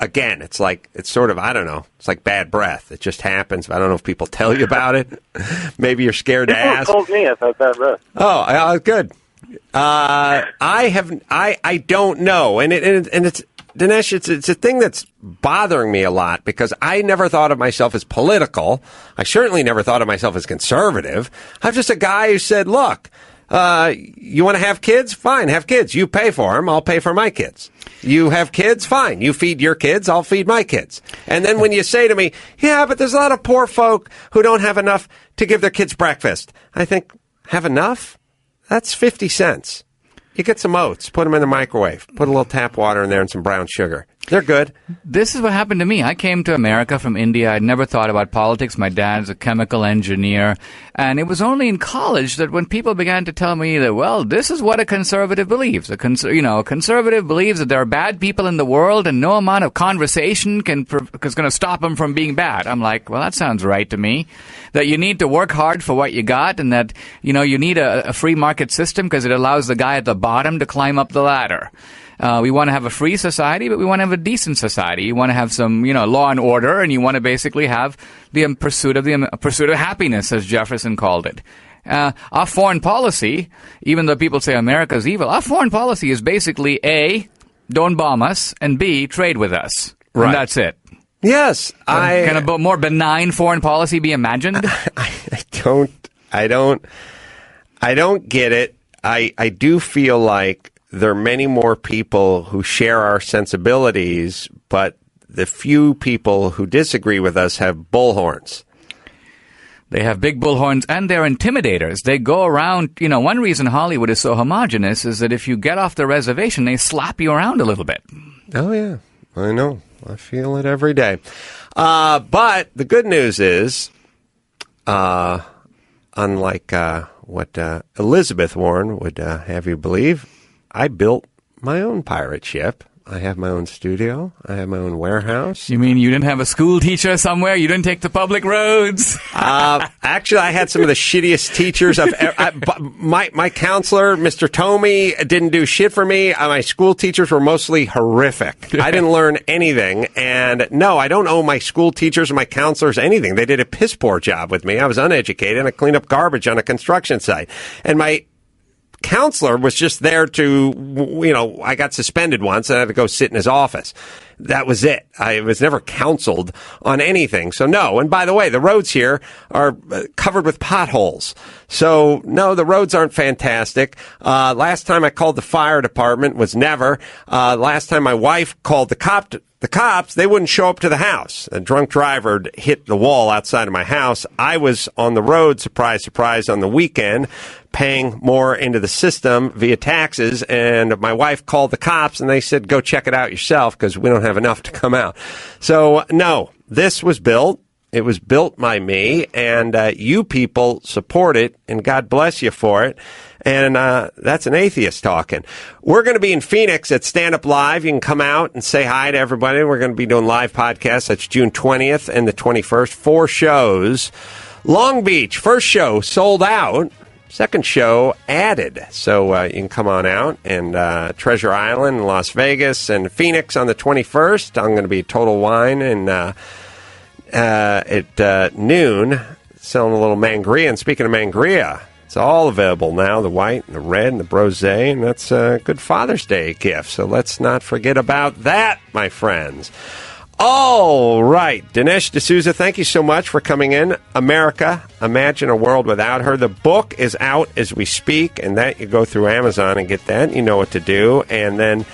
Again, it's sort of, I don't know, it's like bad breath. It just happens. I don't know if people tell you about it. Maybe you're scared to ask. People told me about bad breath. Oh, good. I don't know. And it's, Dinesh, it's a thing that's bothering me a lot because I never thought of myself as political. I certainly never thought of myself as conservative. I'm just a guy who said, look, you want to have kids? Fine, have kids. You pay for them. I'll pay for my kids. You have kids? Fine. You feed your kids. I'll feed my kids. And then when you say to me, yeah, but there's a lot of poor folk who don't have enough to give their kids breakfast. I think, have enough? That's 50 cents. You get some oats, put them in the microwave, put a little tap water in there and some brown sugar. They're good. This is what happened to me. I came to America from India. I'd never thought about politics. My dad's a chemical engineer. And it was only in college that when people began to tell me that, well, this is what a conservative believes. A conservative believes that there are bad people in the world and no amount of conversation is going to stop them from being bad. I'm like, well, that sounds right to me. That you need to work hard for what you got and that, you need a free market system because it allows the guy at the bottom to climb up the ladder. We want to have a free society, but we want to have a decent society. You want to have some, law and order, and you want to basically have the pursuit of happiness, as Jefferson called it. Our foreign policy, even though people say America's evil, our foreign policy is basically A, don't bomb us, and B, trade with us. Right. And that's it. Yes, Can a more benign foreign policy be imagined? I don't get it. I do feel like there are many more people who share our sensibilities, but the few people who disagree with us have bullhorns. They have big bullhorns, and they're intimidators. They go around, one reason Hollywood is so homogenous is that if you get off the reservation, they slap you around a little bit. Oh, yeah. I know. I feel it every day. But the good news is, unlike what Elizabeth Warren would have you believe, I built my own pirate ship. I have my own studio. I have my own warehouse. You mean you didn't have a school teacher somewhere? You didn't take the public roads? Actually, I had some of the shittiest teachers. My counselor, Mr. Tomey, didn't do shit for me. My school teachers were mostly horrific. I didn't learn anything. And no, I don't owe my school teachers or my counselors anything. They did a piss poor job with me. I was uneducated and I cleaned up garbage on a construction site. And my counselor was just there to, I got suspended once and I had to go sit in his office. That was it. I was never counseled on anything. So no. And by the way, the roads here are covered with potholes. So no, the roads aren't fantastic. Last time I called the fire department was never. Last time my wife called the the cops, they wouldn't show up to the house. A drunk driver hit the wall outside of my house. I was on the road, surprise, surprise, on the weekend, paying more into the system via taxes, and my wife called the cops, and they said, go check it out yourself, because we don't have enough to come out. So, no, this was built. It was built by me, and you people support it, and God bless you for it. And that's an atheist talking. We're going to be in Phoenix at Stand Up Live. You can come out and say hi to everybody. We're going to be doing live podcasts. That's June 20th and the 21st. 4 shows. Long Beach, first show sold out. Second show added. So you can come on out. And Treasure Island, Las Vegas, and Phoenix on the 21st. I'm going to be at Total Wine and at noon selling a little Mangria. And speaking of Mangria, it's all available now, the white and the red and the brosé, and that's a good Father's Day gift. So let's not forget about that, my friends. All right, Dinesh D'Souza, thank you so much for coming in. America, Imagine a World Without Her. The book is out as we speak, and that you go through Amazon and get that. You know what to do. And then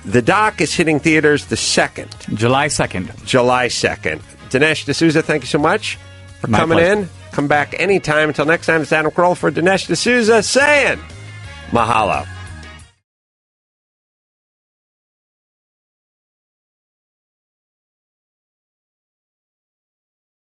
the doc is hitting theaters the 2nd. July 2nd. July 2nd. Dinesh D'Souza, thank you so much for coming in. Come back anytime. Until next time, it's Adam Carolla for Dinesh D'Souza saying mahalo.